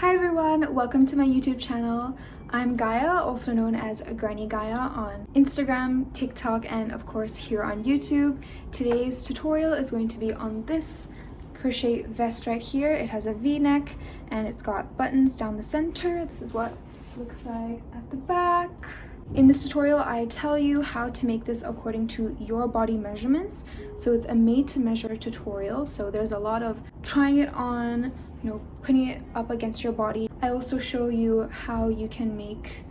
Hi everyone, welcome to my YouTube channel. I'm Gaia, also known as Granny Gaia on Instagram, TikTok, and of course here on YouTube. Today's tutorial is going to be on this crochet vest right here. It has a V-neck and it's got buttons down the center. This is what it looks like at the back. In this tutorial, I tell you how to make this according to your body measurements. So it's a made to measure tutorial. So there's a lot of trying it on, putting it up against your body. I also show you how you can make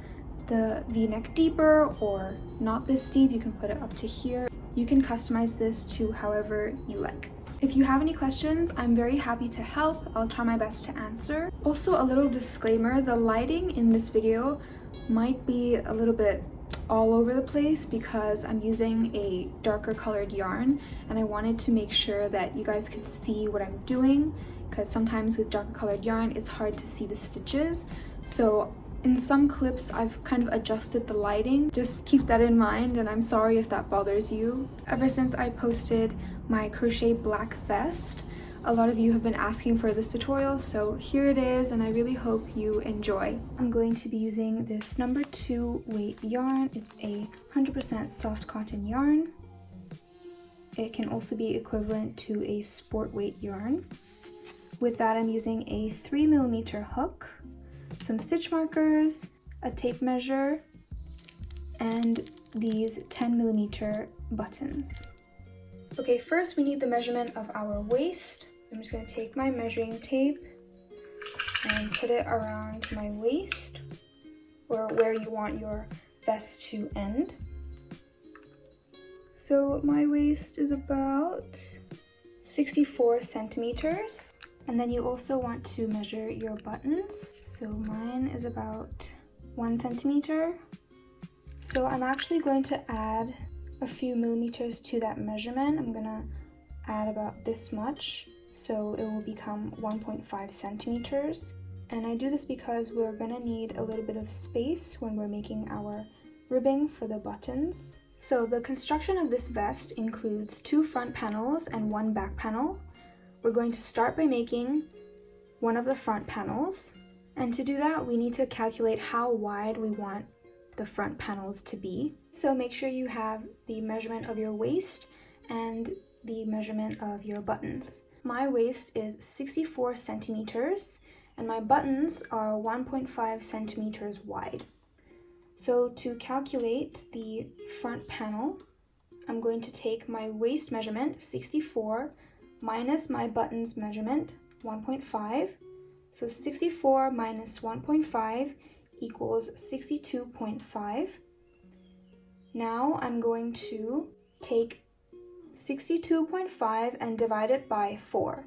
the V-neck deeper or not this deep. You can put it up to here. You can customize this to however you like. If you have any questions, I'm very happy to help. I'll try my best to answer. Also, a little disclaimer, the lighting in this video might be a little bit all over the place because I'm using a darker colored yarn and I wanted to make sure that you guys could see what I'm doing, because sometimes with darker colored yarn it's hard to see the stitches. So in some clips I've kind of adjusted the lighting. Just keep that in mind, and I'm sorry if that bothers you. Ever since I posted my crochet black vest, a lot of you have been asking for this tutorial, so here it is, and I really hope you enjoy. I'm going to be using this number 2 weight yarn. It's a 100% soft cotton yarn. It can also be equivalent to a sport weight yarn. With that, I'm using a 3mm hook, some stitch markers, a tape measure, and these 10mm buttons. Okay, first we need the measurement of our waist. I'm just going to take my measuring tape and put it around my waist, or where you want your vest to end. So my waist is about 64 centimeters. And then you also want to measure your buttons. So mine is about 1 centimeter. So I'm actually going to add a few millimeters to that measurement. I'm gonna add about this much, so it will become 1.5 centimeters. And I do this because we're gonna need a little bit of space when we're making our ribbing for the buttons. So the construction of this vest includes 2 front panels and 1 back panel. We're going to start by making one of the front panels. And to do that, we need to calculate how wide we want the front panels to be. So make sure you have the measurement of your waist and the measurement of your buttons. My waist is 64 centimeters and my buttons are 1.5 centimeters wide. So to calculate the front panel, I'm going to take my waist measurement, 64, minus my buttons measurement, 1.5. So 64 minus 1.5 equals 62.5. Now I'm going to take 62.5 and divide it by 4.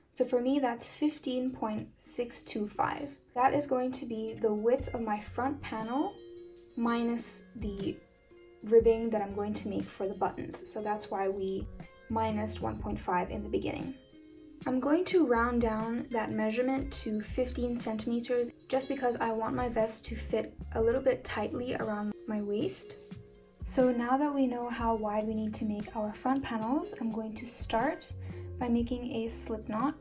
So for me that's 15.625. That is going to be the width of my front panel minus the ribbing that I'm going to make for the buttons. So that's why we minus 1.5 in the beginning. I'm going to round down that measurement to 15 centimeters just because I want my vest to fit a little bit tightly around my waist. So now that we know how wide we need to make our front panels, I'm going to start by making a slip knot.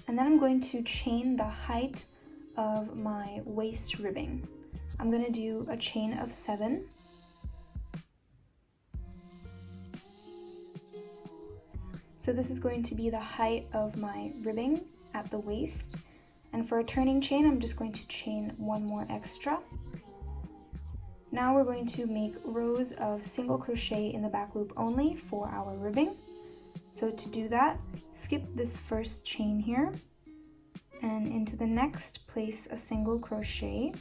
And then I'm going to chain the height of my waist ribbing. I'm going to do a chain of 7. So this is going to be the height of my ribbing at the waist. And for a turning chain, I'm just going to chain 1 more extra. Now we're going to make rows of single crochet in the back loop only for our ribbing. So to do that, skip this first chain here, and into the next place a single crochet.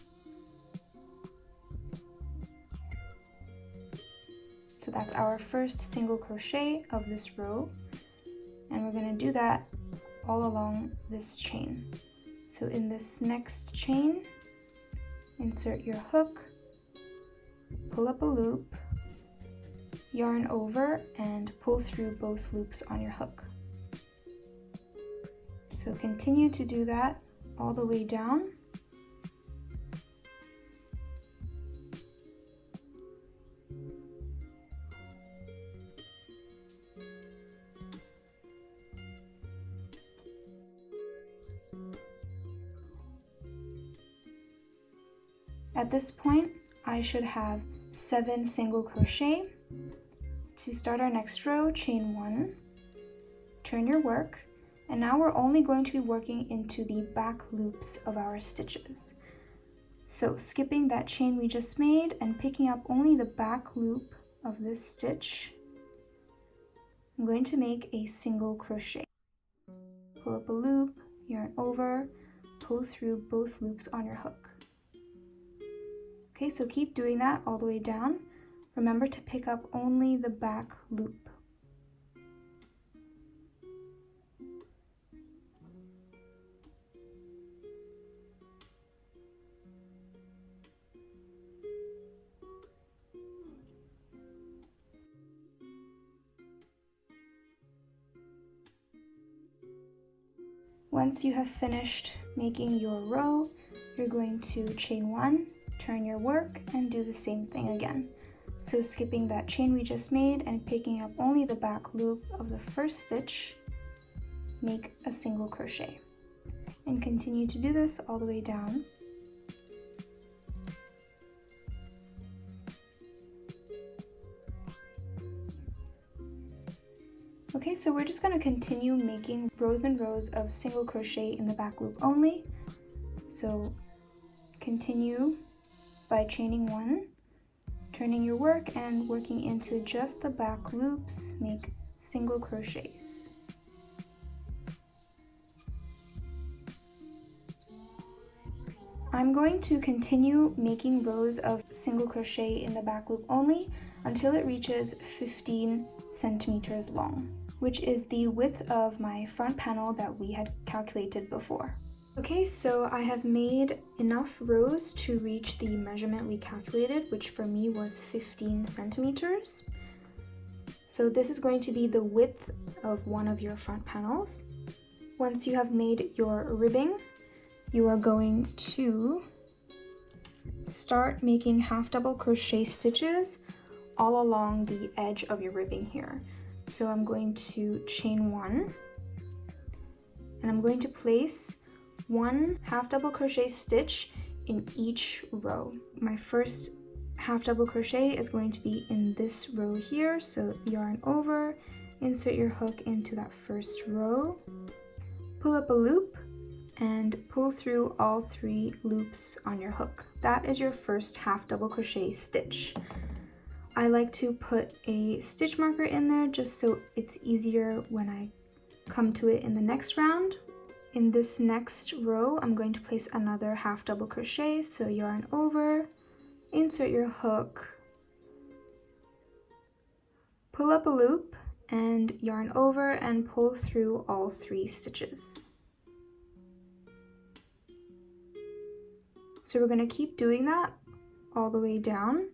So that's our first single crochet of this row. And we're going to do that all along this chain. So in this next chain, insert your hook, pull up a loop, yarn over, and pull through both loops on your hook. So continue to do that all the way down. At this point, I should have 7 single crochet. To start our next row, chain 1, turn your work, and now we're only going to be working into the back loops of our stitches. So skipping that chain we just made and picking up only the back loop of this stitch, I'm going to make a single crochet. Pull up a loop, yarn over, pull through both loops on your hook. Okay, so keep doing that all the way down. Remember to pick up only the back loop. Once you have finished making your row, you're going to chain 1, turn your work, and do the same thing again. So skipping that chain we just made and picking up only the back loop of the first stitch, make a single crochet. And continue to do this all the way down. Okay, so we're just going to continue making rows and rows of single crochet in the back loop only. So continue by chaining 1, turning your work and working into just the back loops, make single crochets. I'm going to continue making rows of single crochet in the back loop only until it reaches 15 centimeters long, which is the width of my front panel that we had calculated before. Okay, so I have made enough rows to reach the measurement we calculated, which for me was 15 centimeters. So this is going to be the width of one of your front panels. Once you have made your ribbing, you are going to start making half double crochet stitches all along the edge of your ribbing here. So I'm going to chain 1, and I'm going to place 1 half double crochet stitch in each row. My first half double crochet is going to be in this row here, so yarn over, insert your hook into that first row, pull up a loop, and pull through all 3 loops on your hook. That is your first half double crochet stitch. I like to put a stitch marker in there just so it's easier when I come to it in the next round. In this next row, I'm going to place another half double crochet, so yarn over, insert your hook, pull up a loop, and yarn over and pull through all 3 stitches. So we're going to keep doing that all the way down.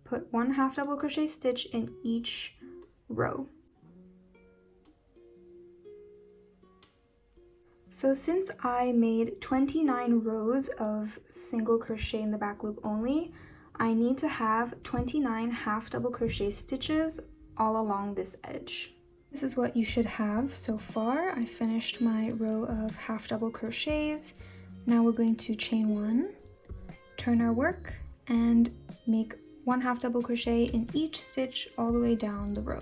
Put 1 half double crochet stitch in each row. So since I made 29 rows of single crochet in the back loop only, I need to have 29 half double crochet stitches all along this edge. This is what you should have so far. I finished my row of half double crochets. Now we're going to chain 1, turn our work, and make 1 half double crochet in each stitch all the way down the row.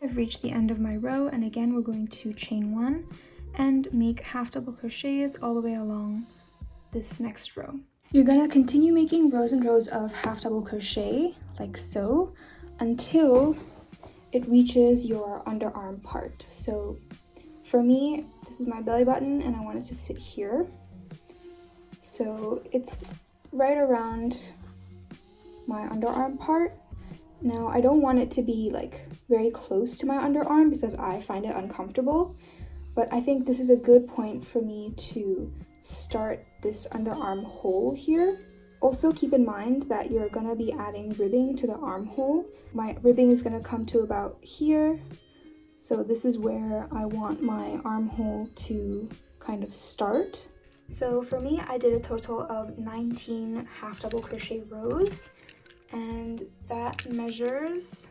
I've reached the end of my row, and again we're going to chain 1 and make half double crochets all the way along this next row. You're going to continue making rows and rows of half double crochet like so until it reaches your underarm part. So for me, this is my belly button and I want it to sit here. So it's right around my underarm part. Now I don't want it to be like very close to my underarm because I find it uncomfortable, but I think this is a good point for me to start this underarm hole here. Also keep in mind that you're gonna be adding ribbing to the armhole. My ribbing is gonna come to about here. So this is where I want my armhole to kind of start. So for me, I did a total of 19 half double crochet rows, and that measures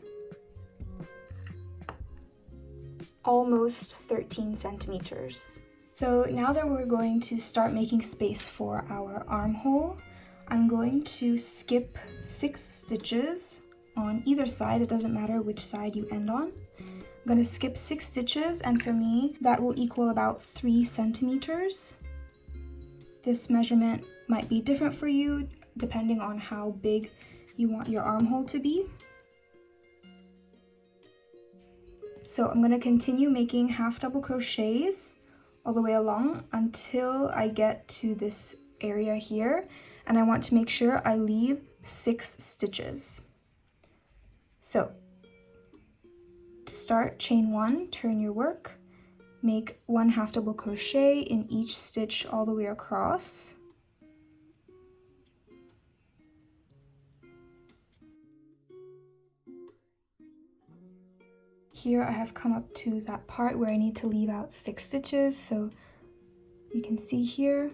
almost 13 centimeters. So now that we're going to start making space for our armhole, I'm going to skip 6 stitches on either side. It doesn't matter which side you end on. I'm going to skip 6 stitches, and for me, that will equal about 3 centimeters. This measurement might be different for you depending on how big you want your armhole to be. So I'm going to continue making half double crochets all the way along until I get to this area here, and I want to make sure I leave 6 stitches. So to start, chain 1, turn your work, make 1 half double crochet in each stitch all the way across. Here I have come up to that part where I need to leave out 6 stitches, so you can see here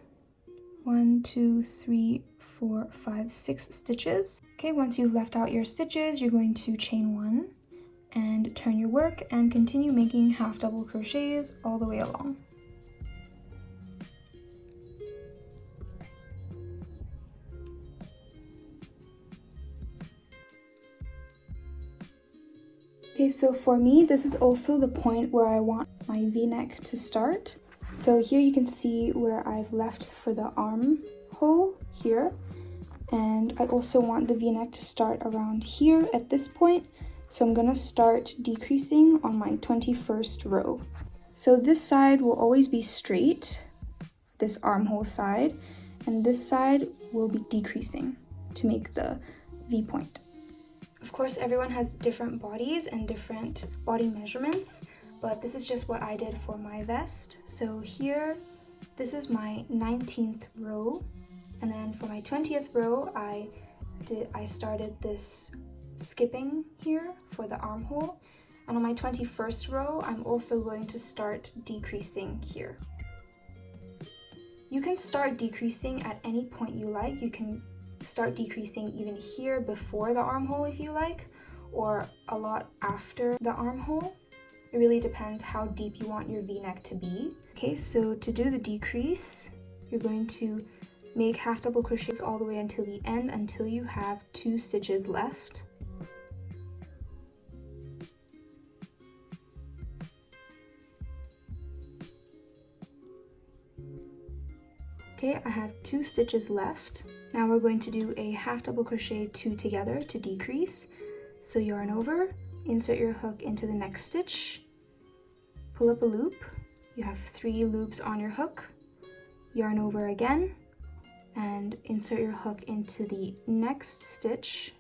1, 2, 3, 4, 5, 6 stitches. Okay, once you've left out your stitches, you're going to chain 1 and turn your work and continue making half double crochets all the way along. Okay, so for me, this is also the point where I want my V-neck to start. So here you can see where I've left for the armhole here. And I also want the V-neck to start around here at this point. So I'm gonna start decreasing on my 21st row. So this side will always be straight, this armhole side, and this side will be decreasing to make the V point. Of course, everyone has different bodies and different body measurements, but this is just what I did for my vest. So here, this is my 19th row, and then for my 20th row, I started this skipping here for the armhole, and on my 21st row, I'm also going to start decreasing here. You can start decreasing at any point you like. You can start decreasing even here before the armhole if you like, or a lot after the armhole. It really depends how deep you want your V-neck to be. Okay, so to do the decrease, you're going to make half double crochets all the way until the end until you have 2 stitches left. Okay, I have 2 stitches left. Now we're going to do a half double crochet 2 together to decrease. So yarn over, insert your hook into the next stitch, pull up a loop. You have 3 loops on your hook, yarn over again, and insert your hook into the next stitch,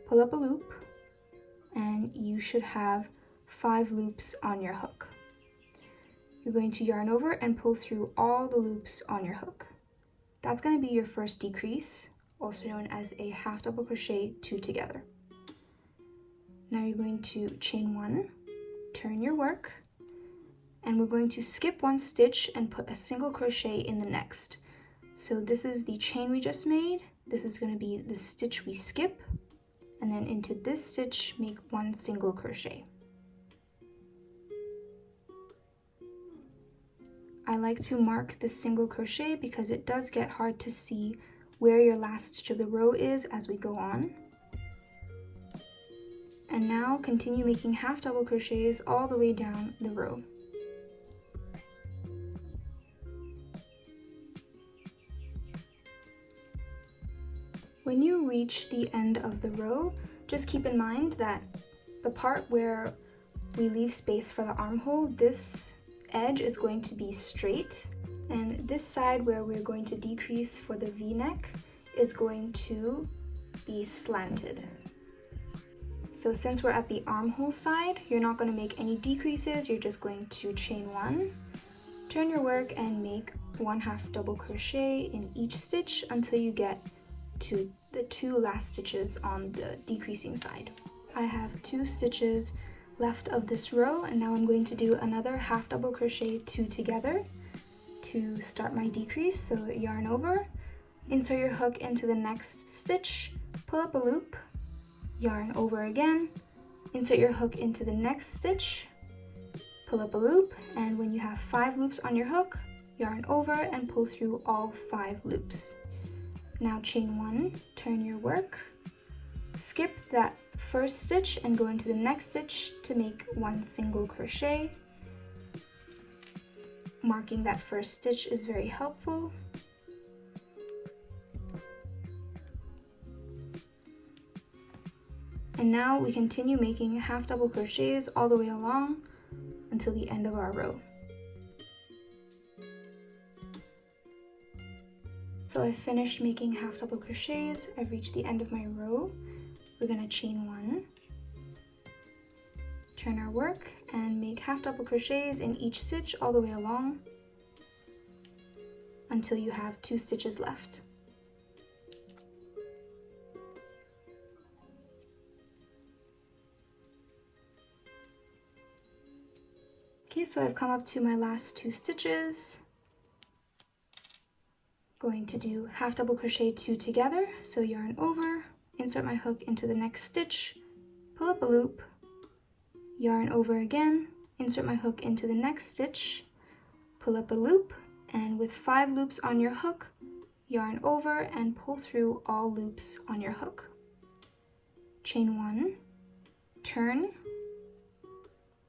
pull up a loop, and you should have 5 loops on your hook. You're going to yarn over and pull through all the loops on your hook. That's going to be your first decrease, also known as a half double crochet 2 together. Now you're going to chain 1, turn your work, and we're going to skip 1 stitch and put a single crochet in the next. So this is the chain we just made. This is going to be the stitch we skip, and then into this stitch make 1 single crochet. I like to mark this single crochet because it does get hard to see where your last stitch of the row is as we go on. And now continue making half double crochets all the way down the row. When you reach the end of the row, just keep in mind that the part where we leave space for the armhole, this edge is going to be straight, and this side where we're going to decrease for the V-neck is going to be slanted. So since we're at the armhole side, you're not going to make any decreases, you're just going to chain 1, turn your work, and make 1 half double crochet in each stitch until you get to the 2 last stitches on the decreasing side. I have 2 stitches left of this row, and now I'm going to do another half double crochet 2 together to start my decrease. So yarn over, insert your hook into the next stitch, pull up a loop, yarn over again, insert your hook into the next stitch, pull up a loop, and when you have 5 loops on your hook, yarn over and pull through all 5 loops. Now chain 1, turn your work, skip that first stitch and go into the next stitch to make 1 single crochet. Marking that first stitch is very helpful. And now we continue making half double crochets all the way along until the end of our row. So I've finished making half double crochets. I've reached the end of my row. We're gonna chain 1, turn our work, and make half double crochets in each stitch all the way along until you have 2 stitches left. Okay, so I've come up to my last 2 stitches. Going to do half double crochet 2 together, so yarn over, insert my hook into the next stitch, pull up a loop, yarn over again, insert my hook into the next stitch, pull up a loop, and with 5 loops on your hook, yarn over and pull through all loops on your hook. Chain 1, turn,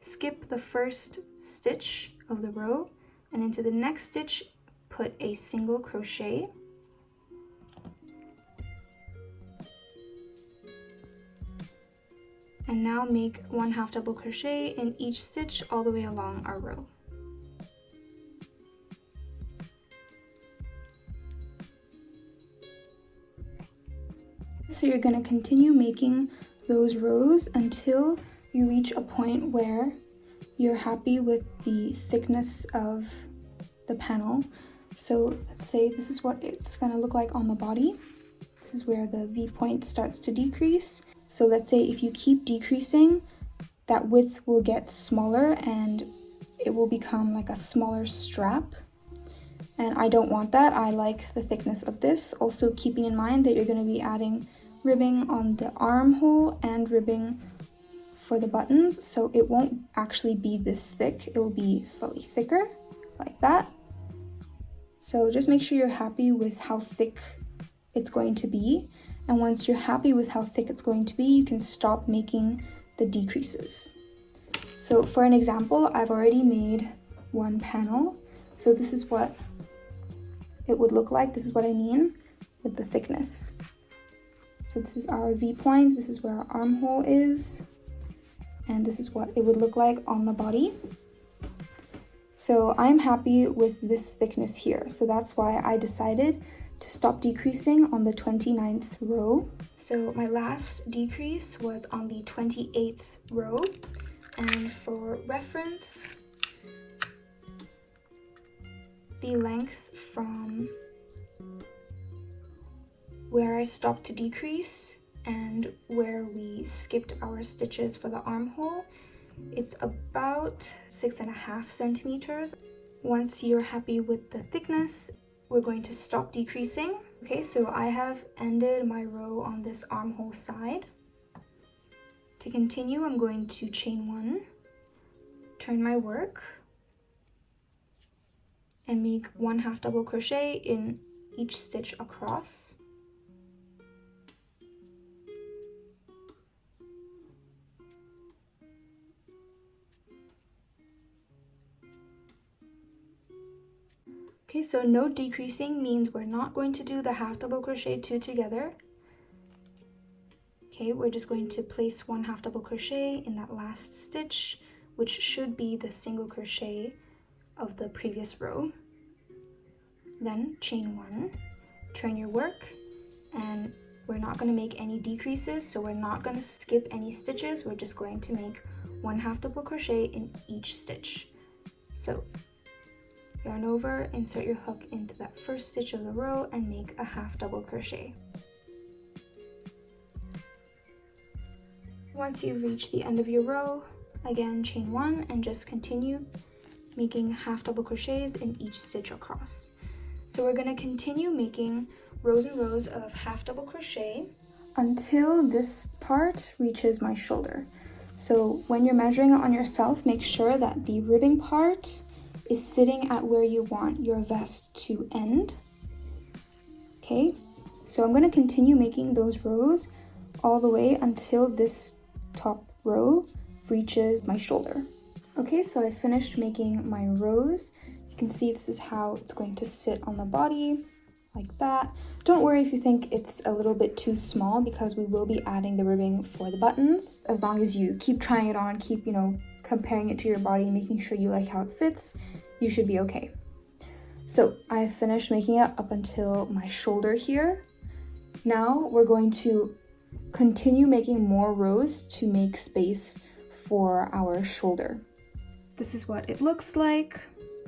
skip the first stitch of the row, and into the next stitch, put a single crochet. And now make 1 half double crochet in each stitch all the way along our row. So you're going to continue making those rows until you reach a point where you're happy with the thickness of the panel. So let's say this is what it's going to look like on the body. This is where the V point starts to decrease. So let's say if you keep decreasing, that width will get smaller and it will become like a smaller strap. And I don't want that. I like the thickness of this. Also keeping in mind that you're going to be adding ribbing on the armhole and ribbing for the buttons. So it won't actually be this thick. It will be slightly thicker like that. So just make sure you're happy with how thick it's going to be. And once you're happy with how thick it's going to be, you can stop making the decreases. So for an example, I've already made 1 panel. So this is what it would look like. This is what I mean with the thickness. So this is our V point. This is where our armhole is. And this is what it would look like on the body. So I'm happy with this thickness here. So that's why I decided to stop decreasing on the 29th row. So my last decrease was on the 28th row. And for reference, the length from where I stopped to decrease and where we skipped our stitches for the armhole, it's about 6.5 centimeters. Once you're happy with the thickness, we're going to stop decreasing. Okay, so I have ended my row on this armhole side. To continue, I'm going to chain 1, turn my work, and make 1 half double crochet in each stitch across. Okay, so no decreasing means we're not going to do the half double crochet 2 together. Okay, we're just going to place 1 half double crochet in that last stitch, which should be the single crochet of the previous row. Then chain 1, turn your work, and we're not going to make any decreases, so we're not going to skip any stitches. We're just going to make 1 half double crochet in each stitch. So yarn over, insert your hook into that first stitch of the row and make a half double crochet. Once you've reached the end of your row, again chain 1 and just continue making half double crochets in each stitch across. So we're going to continue making rows and rows of half double crochet until this part reaches my shoulder. So when you're measuring it on yourself, make sure that the ribbing part is sitting at where you want your vest to end. Okay, so I'm going to continue making those rows all the way until this top row reaches my shoulder. Okay, so I finished making my rows. You can see this is how it's going to sit on the body, like that. Don't worry if you think it's a little bit too small, because we will be adding the ribbing for the buttons. As long as you keep trying it on, keep, comparing it to your body, making sure you like how it fits, you should be okay. So I finished making it up until my shoulder here. Now we're going to continue making more rows to make space for our shoulder. This is what it looks like.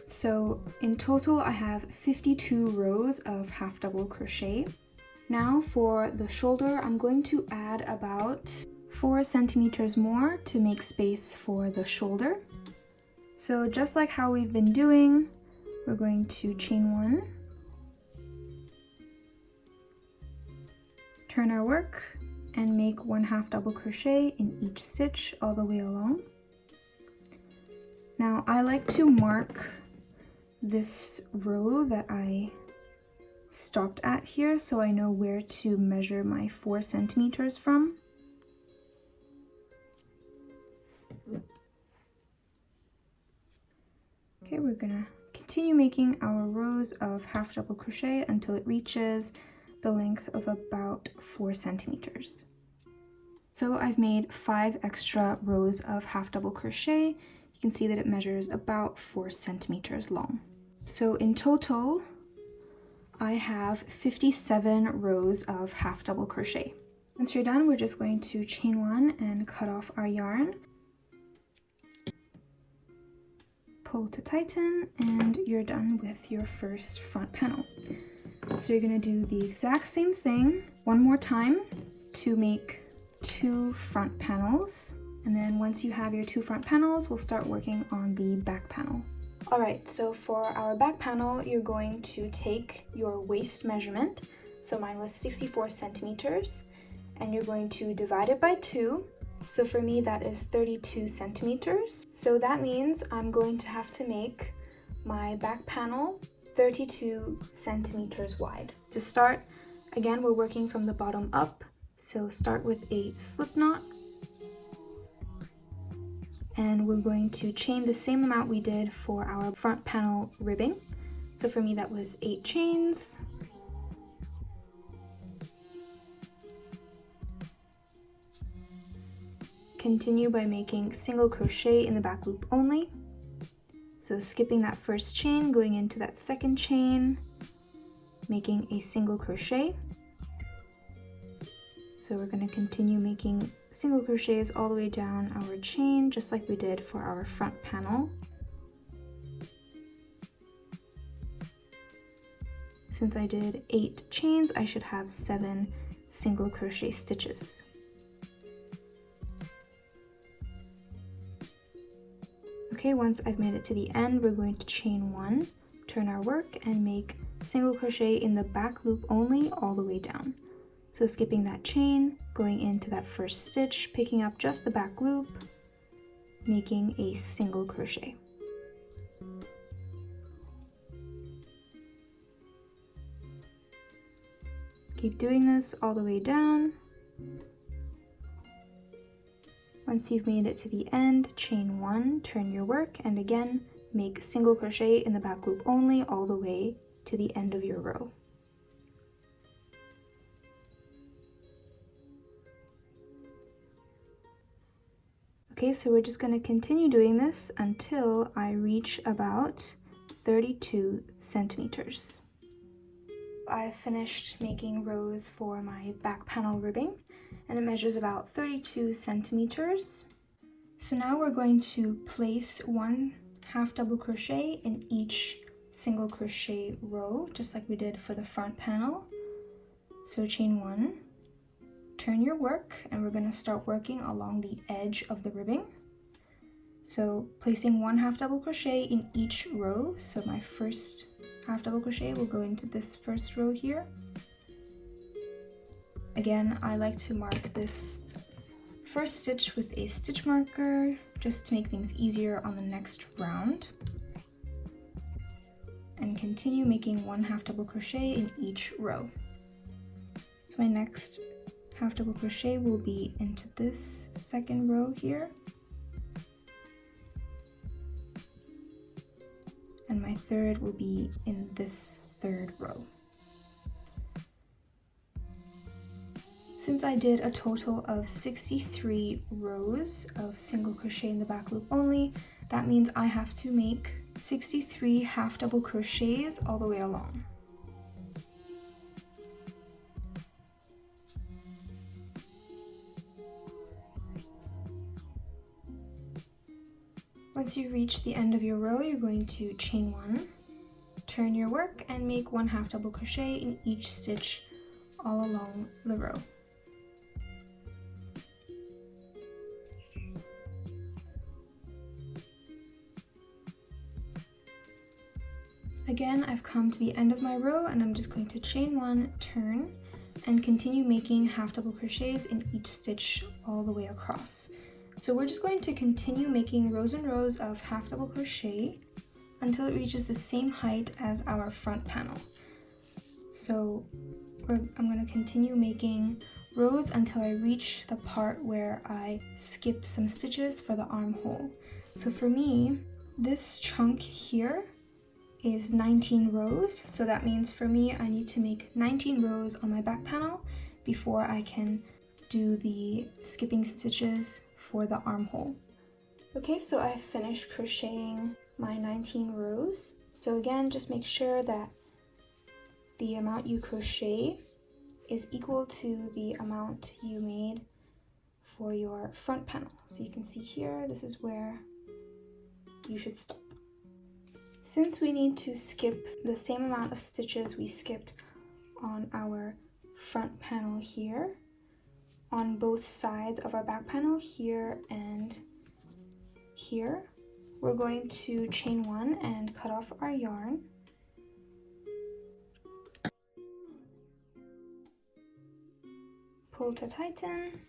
So in total, I have 52 rows of half double crochet. Now for the shoulder, I'm going to add about 4 centimeters more to make space for the shoulder. So just like how we've been doing, we're going to chain 1, turn our work, and make 1 half double crochet in each stitch all the way along. Now I like to mark this row that I stopped at here so I know where to measure my 4 centimeters from. Okay, we're gonna continue making our rows of half double crochet until it reaches the length of about 4 centimeters. So I've made 5 extra rows of half double crochet. You can see that it measures about 4 centimeters long. So in total, I have 57 rows of half double crochet. Once you're done, we're just going to chain 1 and cut off our yarn. Pull to tighten, and you're done with your first front panel. So you're going to do the exact same thing one more time to make 2 front panels. And then once you have your 2 front panels, we'll start working on the back panel. Alright, so for our back panel, you're going to take your waist measurement. So mine was 64 centimeters, and you're going to divide it by 2. So for me, that is 32 centimeters. So that means I'm going to have to make my back panel 32 centimeters wide. To start, again, we're working from the bottom up. So start with a slip knot. And we're going to chain the same amount we did for our front panel ribbing. So for me, that was 8 chains. Continue by making single crochet in the back loop only. So skipping that first chain, going into that second chain, making a single crochet. So we're going to continue making single crochets all the way down our chain, just like we did for our front panel. Since I did 8 chains, I should have 7 single crochet stitches. Okay, once I've made it to the end, we're going to chain 1, turn our work, and make single crochet in the back loop only all the way down. So skipping that chain, going into that first stitch, picking up just the back loop, making a single crochet. Keep doing this all the way down. Once you've made it to the end, chain 1, turn your work, and again, make single crochet in the back loop only all the way to the end of your row. Okay, so we're just going to continue doing this until I reach about 32 centimeters. I've finished making rows for my back panel ribbing, and it measures about 32 centimeters. So now we're going to place 1 half double crochet in each single crochet row, just like we did for the front panel. So chain 1, turn your work, and we're going to start working along the edge of the ribbing. So placing one half double crochet in each row. So my first half double crochet will go into this first row here. Again, I like to mark this first stitch with a stitch marker just to make things easier on the next round. And continue making one half double crochet in each row. So my next half double crochet will be into this second row here. And my third will be in this third row. Since I did a total of 63 rows of single crochet in the back loop only, that means I have to make 63 half double crochets all the way along. Once you reach the end of your row, you're going to chain one, turn your work, and make one half double crochet in each stitch all along the row. Again, I've come to the end of my row and I'm just going to chain one, turn, and continue making half double crochets in each stitch all the way across. So we're just going to continue making rows and rows of half double crochet until it reaches the same height as our front panel. So I'm going to continue making rows until I reach the part where I skipped some stitches for the armhole. So for me, this chunk here is 19 rows, so that means for me I need to make 19 rows on my back panel before I can do the skipping stitches for the armhole. Okay, so I finished crocheting my 19 rows. So again, just make sure that the amount you crochet is equal to the amount you made for your front panel. So you can see here, this is where you should stop. Since we need to skip the same amount of stitches we skipped on our front panel here, on both sides of our back panel, here and here, we're going to chain one and cut off our yarn. Pull to tighten,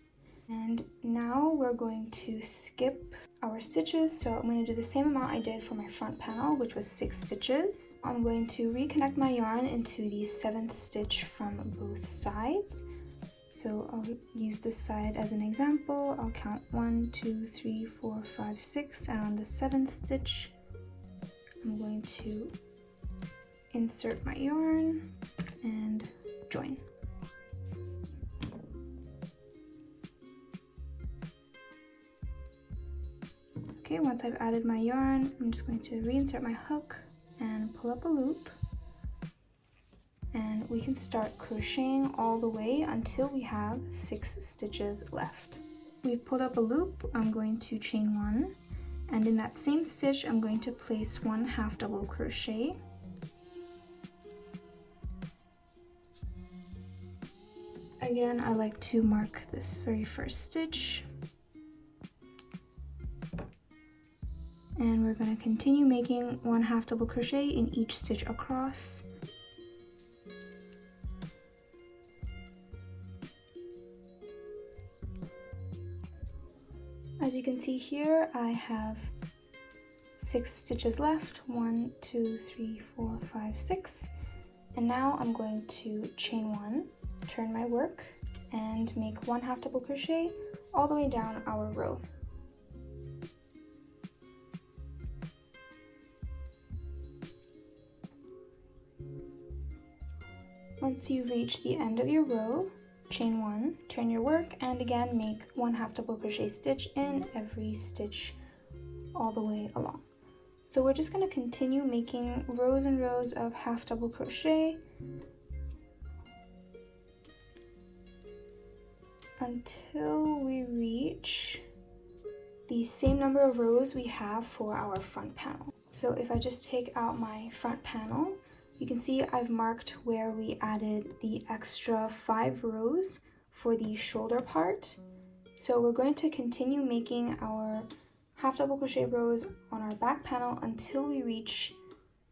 and now we're going to skip our stitches. So I'm going to do the same amount I did for my front panel, which was 6 stitches. I'm going to reconnect my yarn into the 7th stitch from both sides. So I'll use this side as an example. I'll count 1, 2, 3, 4, 5, 6, and on the 7th stitch, I'm going to insert my yarn and join. Okay, once I've added my yarn, I'm just going to reinsert my hook and pull up a loop. And we can start crocheting all the way until we have 6 stitches left. We've pulled up a loop, I'm going to chain one, and in that same stitch, I'm going to place one half double crochet. Again, I like to mark this very first stitch. And we're going to continue making one half double crochet in each stitch across. As you can see here, I have 6 stitches left, 1, 2, 3, 4, 5, 6. And now I'm going to chain one, turn my work, and make one half double crochet all the way down our row. Once you reach the end of your row, chain one, turn your work, and again make one half double crochet stitch in every stitch all the way along. So we're just going to continue making rows and rows of half double crochet until we reach the same number of rows we have for our front panel. So if I just take out my front panel, you can see I've marked where we added the extra 5 rows for the shoulder part. So we're going to continue making our half double crochet rows on our back panel until we reach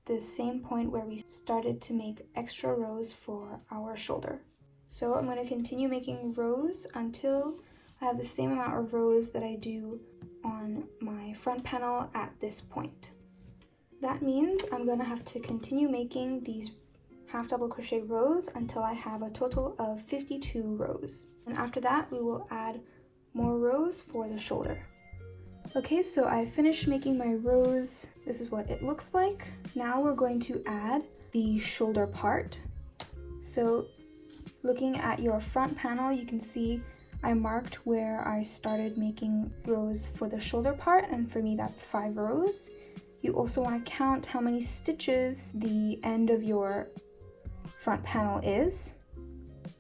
the same point where we started to make extra rows for our shoulder. So I'm going to continue making rows until I have the same amount of rows that I do on my front panel at this point. That means I'm going to have to continue making these half double crochet rows until I have a total of 52 rows. And after that, we will add more rows for the shoulder. Okay, so I finished making my rows. This is what it looks like. Now we're going to add the shoulder part. So looking at your front panel, you can see I marked where I started making rows for the shoulder part, and for me that's 5 rows. You also want to count how many stitches the end of your front panel is.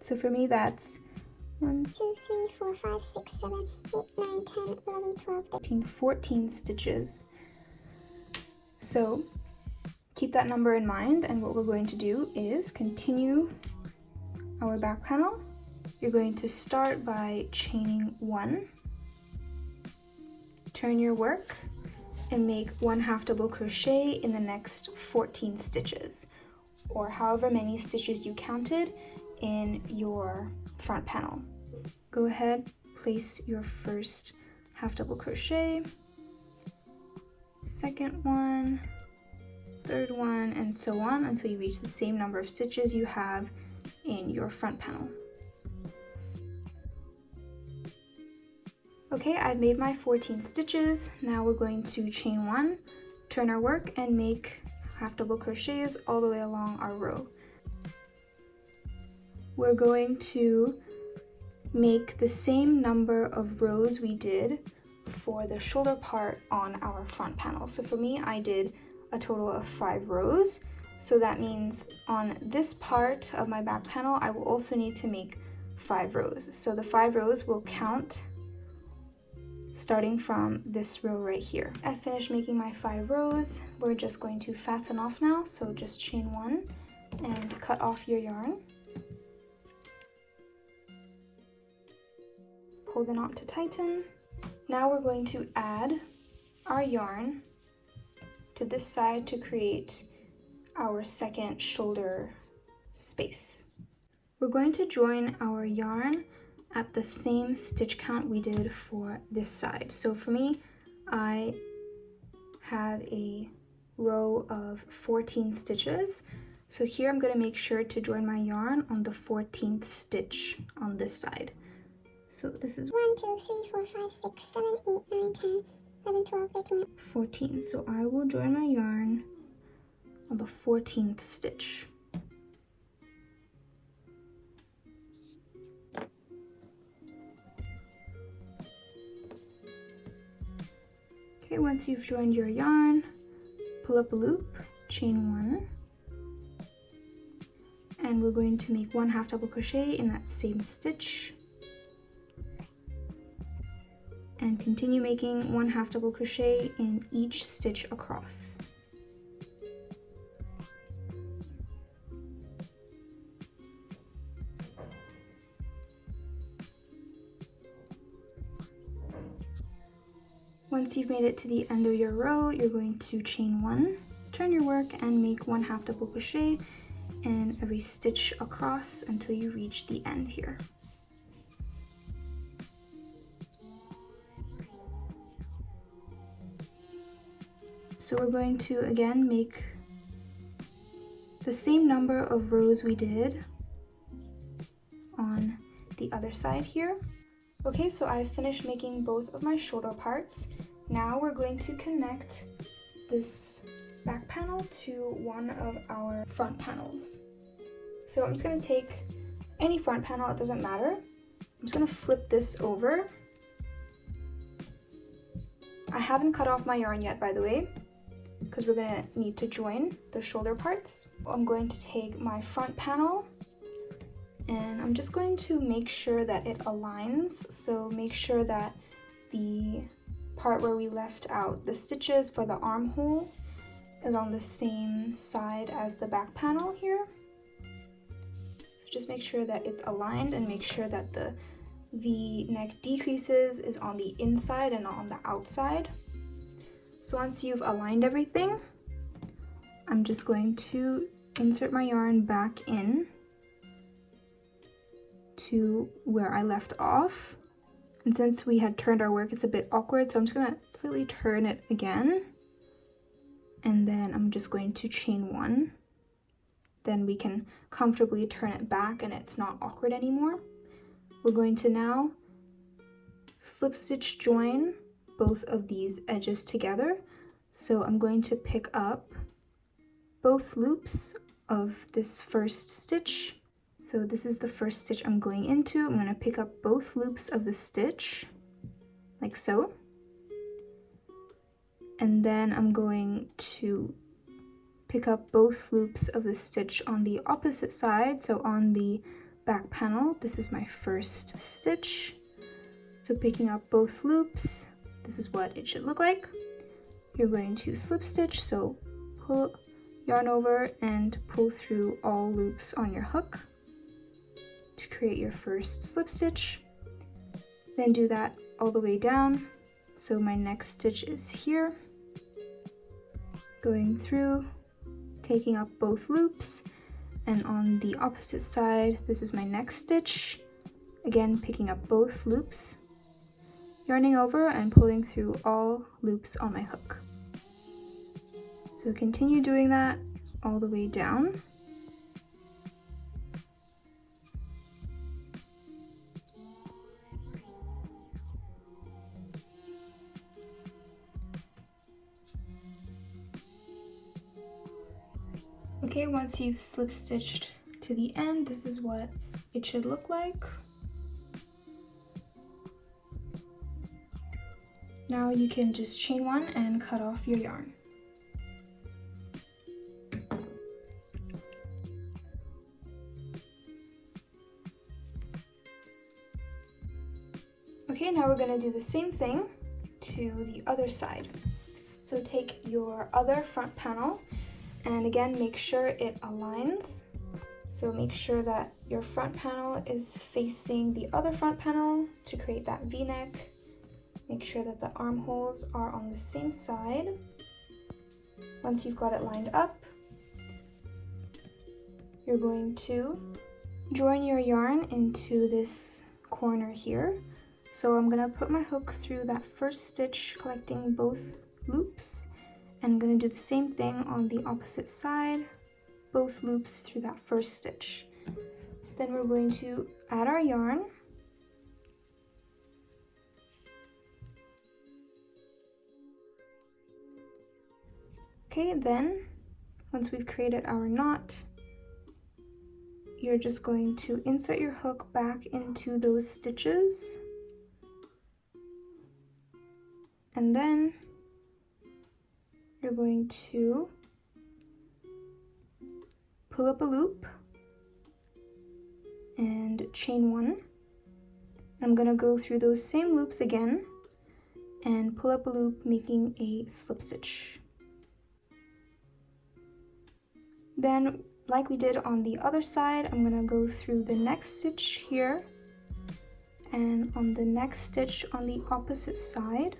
So for me that's 1, 2, 3, 4, 5, 6, 7, 8, 9, 10, 11, 12, 13, 14 stitches. So keep that number in mind, and what we're going to do is continue our back panel. You're going to start by chaining 1, turn your work, and make 1 half double crochet in the next 14 stitches, or however many stitches you counted in your front panel. Go ahead, place your first half double crochet, second one, third one, and so on until you reach the same number of stitches you have in your front panel. Okay, I've made my 14 stitches. Now we're going to chain 1, turn our work, and make half double crochets all the way along our row. We're going to make the same number of rows we did for the shoulder part on our front panel. So for me, I did a total of 5 rows. So that means on this part of my back panel, I will also need to make 5 rows. So the 5 rows will count starting from this row right here. I finished making my 5 rows. We're just going to fasten off now. So just chain 1 and cut off your yarn. Pull the knot to tighten. Now we're going to add our yarn to this side to create our second shoulder space. We're going to join our yarn at the same stitch count we did for this side. So for me, I had a row of 14 stitches. So here I'm going to make sure to join my yarn on the 14th stitch on this side. So this is 1, 2, 3, 4, 5, 6, 7, 8, 9, 10, 11, 12, 13, 14. So I will join my yarn on the 14th stitch. Okay, once you've joined your yarn, pull up a loop, chain 1, and we're going to make 1 half double crochet in that same stitch, and continue making 1 half double crochet in each stitch across. Once you've made it to the end of your row, you're going to chain 1, turn your work, and make 1 half double crochet in every stitch across until you reach the end here. So we're going to again make the same number of rows we did on the other side here. Okay, so I've finished making both of my shoulder parts. Now we're going to connect this back panel to one of our front panels. So I'm just going to take any front panel, it doesn't matter. I'm just going to flip this over. I haven't cut off my yarn yet, by the way, because we're going to need to join the shoulder parts. I'm going to take my front panel and I'm just going to make sure that it aligns. So make sure that the part where we left out the stitches for the armhole is on the same side as the back panel here. So just make sure that it's aligned and make sure that the V-neck decreases is on the inside and not on the outside. So once you've aligned everything, I'm just going to insert my yarn back in to where I left off. And since we had turned our work, it's a bit awkward, so I'm just gonna slightly turn it again. And then I'm just going to chain one. Then we can comfortably turn it back and it's not awkward anymore. We're going to now slip stitch join both of these edges together. So I'm going to pick up both loops of this first stitch. So this is the first stitch I'm going into. I'm going to pick up both loops of the stitch, like so. And then I'm going to pick up both loops of the stitch on the opposite side. So on the back panel, this is my first stitch. So picking up both loops, this is what it should look like. You're going to slip stitch, so pull yarn over and pull through all loops on your hook to create your first slip stitch. Then do that all the way down. So my next stitch is here, going through, taking up both loops, and on the opposite side, this is my next stitch, again picking up both loops, yarning over and pulling through all loops on my hook. So continue doing that all the way down. Okay, once you've slip stitched to the end, this is what it should look like. Now you can just chain one and cut off your yarn. Okay, now we're going to do the same thing to the other side. So take your other front panel and again make sure it aligns. So make sure that your front panel is facing the other front panel to create that V-neck. Make sure that the armholes are on the same side. Once you've got it lined up, you're going to join your yarn into this corner here. So I'm gonna put my hook through that first stitch, collecting both loops, and I'm gonna do the same thing on the opposite side, both loops through that first stitch. Then we're going to add our yarn. Okay, then once we've created our knot, you're just going to insert your hook back into those stitches. And then you're going to pull up a loop and chain one. I'm going to go through those same loops again and pull up a loop, making a slip stitch. Then, like we did on the other side, I'm going to go through the next stitch here and on the next stitch on the opposite side.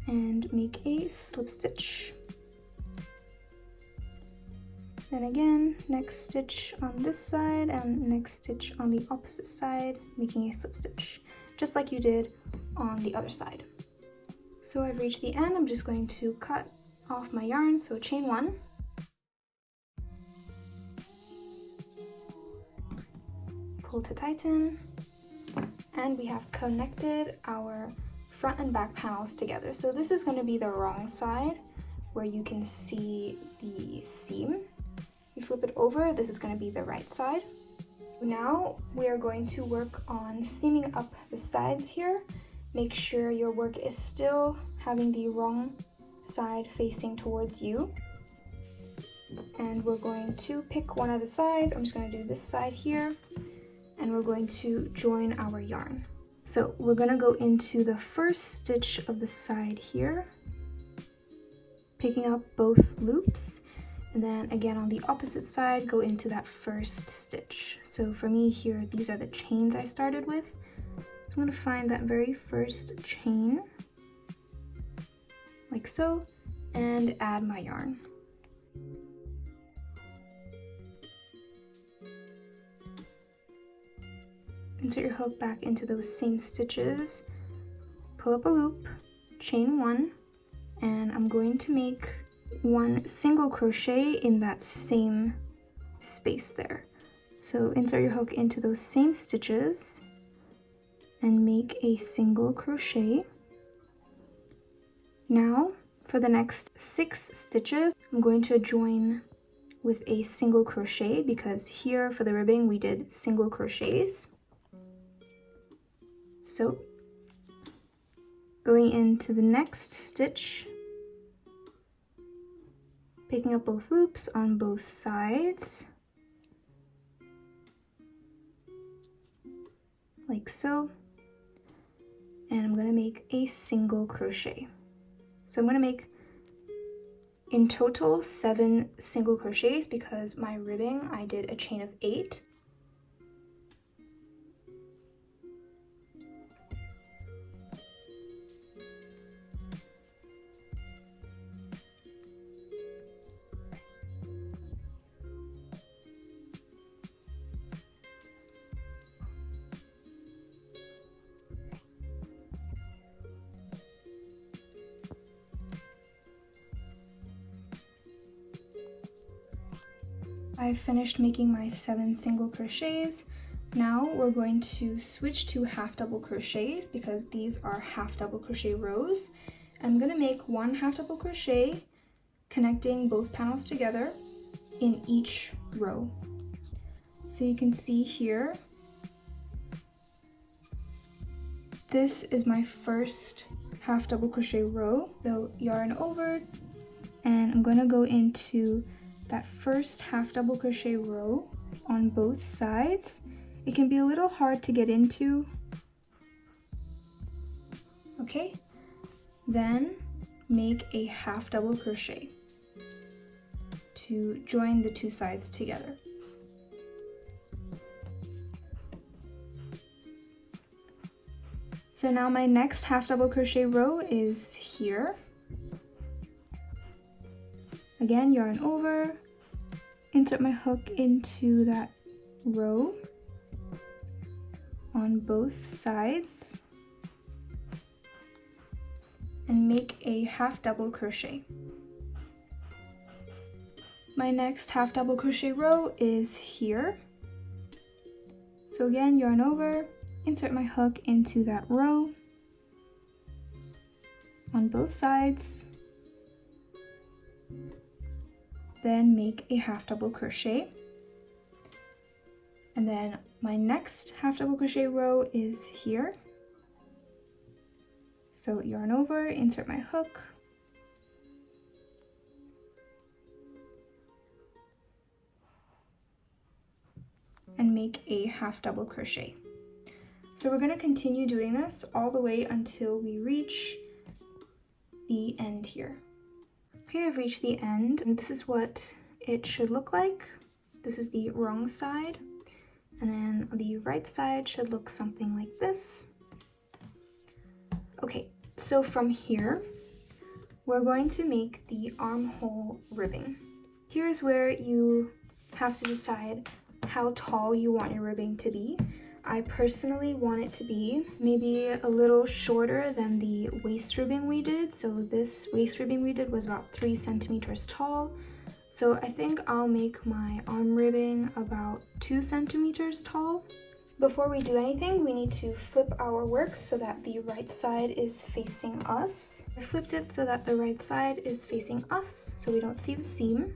And make a slip stitch. Then again, next stitch on this side and next stitch on the opposite side, making a slip stitch, just like you did on the other side. So I've reached the end. I'm just going to cut off my yarn, so chain one. Pull to tighten, and we have connected our front and back panels together. So this is going to be the wrong side where you can see the seam. You flip it over, this is going to be the right side. Now we are going to work on seaming up the sides here. Make sure your work is still having the wrong side facing towards you. And we're going to pick one of the sides. I'm just going to do this side here, and we're going to join our yarn. So we're going to go into the first stitch of the side here, picking up both loops, And then again on the opposite side, go into that first stitch. So for me here, these are the chains I started with. So I'm going to find that very first chain, like so, and add my yarn. Insert your hook back into those same stitches, pull up a loop, chain one, and I'm going to make one single crochet in that same space there. So insert your hook into those same stitches and make a single crochet. Now for the next 6 stitches, I'm going to join with a single crochet because here for the ribbing we did single crochets. So going into the next stitch, picking up both loops on both sides, like so, and I'm going to make a single crochet. So I'm going to make in total 7 single crochets because my ribbing I did a chain of 8. I've finished making my 7 single crochets. Now we're going to switch to half double crochets because these are half double crochet rows. I'm going to make 1 half double crochet connecting both panels together in each row. So you can see here, this is my first half double crochet row. So yarn over, and I'm going to go into that first half double crochet row on both sides. It can be a little hard to get into. Okay, then make a half double crochet to join the 2 sides together. So now my next half double crochet row is here. Again, yarn over, insert my hook into that row on both sides, and make a half double crochet. My next half double crochet row is here. So again, yarn over, insert my hook into that row on both sides, then make a half double crochet. And then my next half double crochet row is here. So yarn over, insert my hook, and make a half double crochet. So we're going to continue doing this all the way until we reach the end here. Okay, I've reached the end, and this is what it should look like. This is the wrong side, and then the right side should look something like this. Okay, so from here, we're going to make the armhole ribbing. Here's where you have to decide how tall you want your ribbing to be. I personally want it to be maybe a little shorter than the waist ribbing we did. So this waist ribbing we did was about 3 centimeters tall. So I think I'll make my arm ribbing about 2 centimeters tall. Before we do anything, we need to flip our work so that the right side is facing us. I flipped it so that the right side is facing us so we don't see the seam.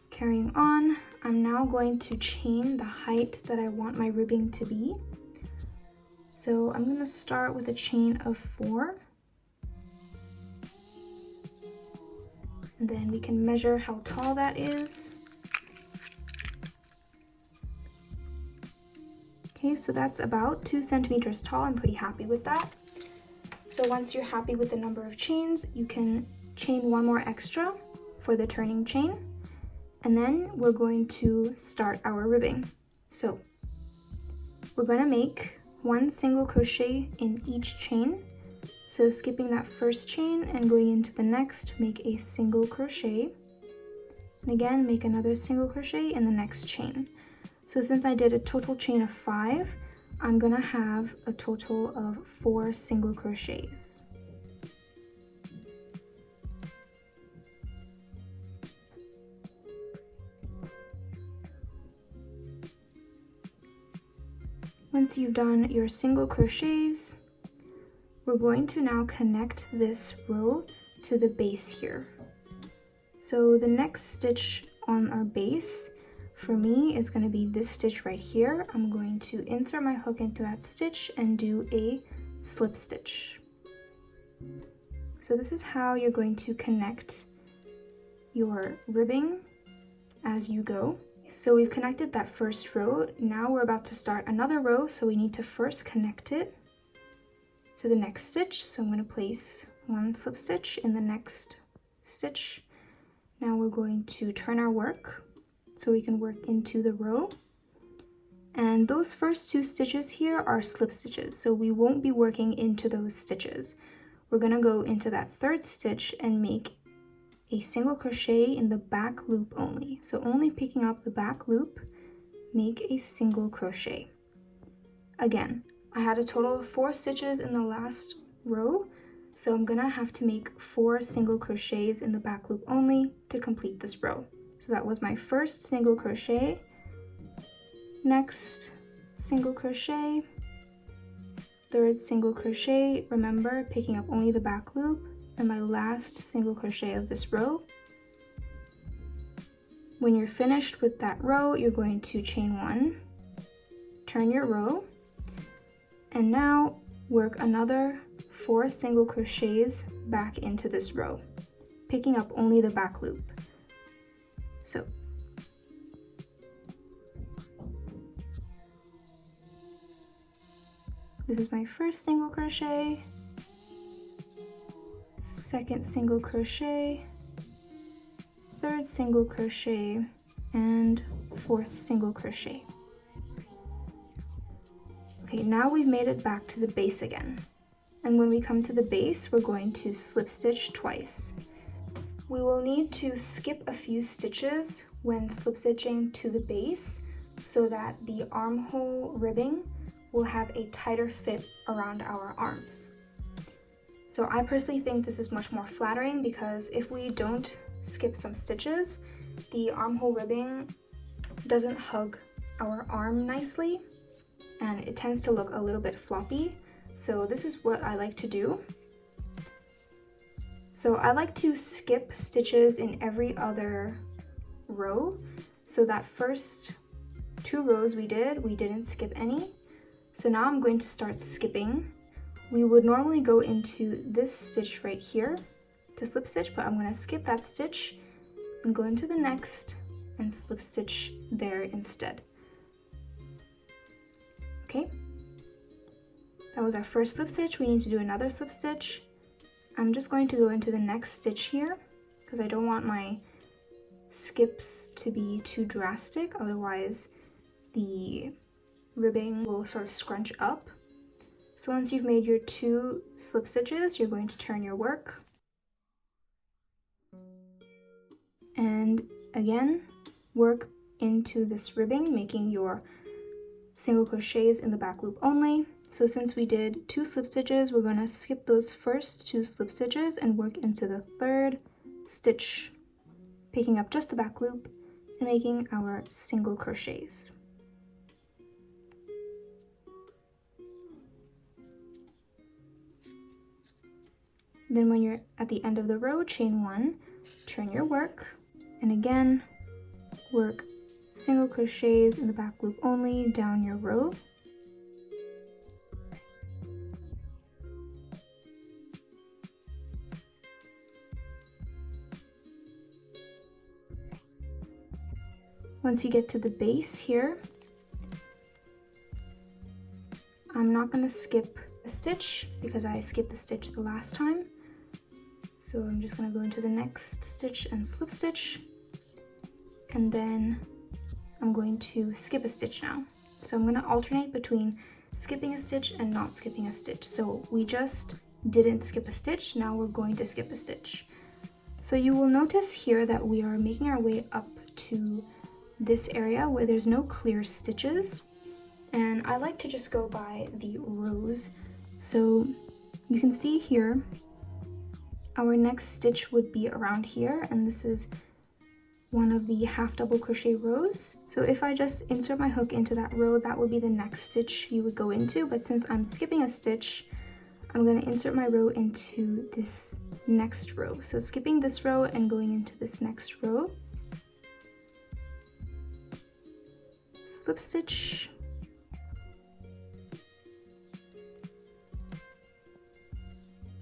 Carrying on, I'm now going to chain the height that I want my ribbing to be. So I'm going to start with a chain of 4. And then we can measure how tall that is. Okay, so that's about 2 centimeters tall. I'm pretty happy with that. So once you're happy with the number of chains, you can chain 1 more extra for the turning chain, and then we're going to start our ribbing. So we're going to make 1 single crochet in each chain. So skipping that first chain and going into the next, make a single crochet, and again make another single crochet in the next chain. So since I did a total chain of 5, I'm gonna have a total of 4 single crochets. Once you've done your single crochets, we're going to now connect this row to the base here. So the next stitch on our base for me is going to be this stitch right here. I'm going to insert my hook into that stitch and do a slip stitch. So this is how you're going to connect your ribbing as you go. So we've connected that first row. Now we're about to start another row, so we need to first connect it to the next stitch. So I'm going to place 1 slip stitch in the next stitch. Now we're going to turn our work so we can work into the row. And those first 2 stitches here are slip stitches, so we won't be working into those stitches. We're going to go into that 3rd stitch and make a single crochet in the back loop only. So only picking up the back loop, make a single crochet. Again, I had a total of 4 stitches in the last row, so I'm gonna have to make 4 single crochets in the back loop only to complete this row. So that was my first single crochet, next single crochet, 3rd single crochet, remember picking up only the back loop, and my last single crochet of this row. When you're finished with that row, you're going to chain 1, turn your row, and now work another 4 single crochets back into this row, picking up only the back loop. So this is my first single crochet, 2nd single crochet, 3rd single crochet, and 4th single crochet. Okay, now we've made it back to the base again. And when we come to the base, we're going to slip stitch twice. We will need to skip a few stitches when slip stitching to the base so that the armhole ribbing will have a tighter fit around our arms. So I personally think this is much more flattering because if we don't skip some stitches, the armhole ribbing doesn't hug our arm nicely and it tends to look a little bit floppy. So this is what I like to do. So I like to skip stitches in every other row. So that first 2 rows we didn't skip any. So now I'm going to start skipping. We would normally go into this stitch right here to slip stitch, but I'm going to skip that stitch and go into the next and slip stitch there instead. Okay, that was our first slip stitch. We need to do another slip stitch. I'm just going to go into the next stitch here because I don't want my skips to be too drastic, otherwise the ribbing will sort of scrunch up. So once you've made your 2 slip stitches, you're going to turn your work. And again, work into this ribbing, making your single crochets in the back loop only. So since we did 2 slip stitches, we're going to skip those first 2 slip stitches and work into the 3rd stitch, picking up just the back loop and making our single crochets. Then when you're at the end of the row, chain 1, turn your work, and again, work single crochets in the back loop only down your row. Once you get to the base here, I'm not going to skip a stitch because I skipped the stitch the last time. So I'm just going to go into the next stitch and slip stitch, and then I'm going to skip a stitch now. So I'm going to alternate between skipping a stitch and not skipping a stitch. So we just didn't skip a stitch, now we're going to skip a stitch. So you will notice here that we are making our way up to this area where there's no clear stitches, and I like to just go by the rows. So you can see here our next stitch would be around here, and this is one of the half double crochet rows. So if I just insert my hook into that row, that would be the next stitch you would go into, but since I'm skipping a stitch, I'm going to insert my row into this next row. So skipping this row and going into this next row, slip stitch,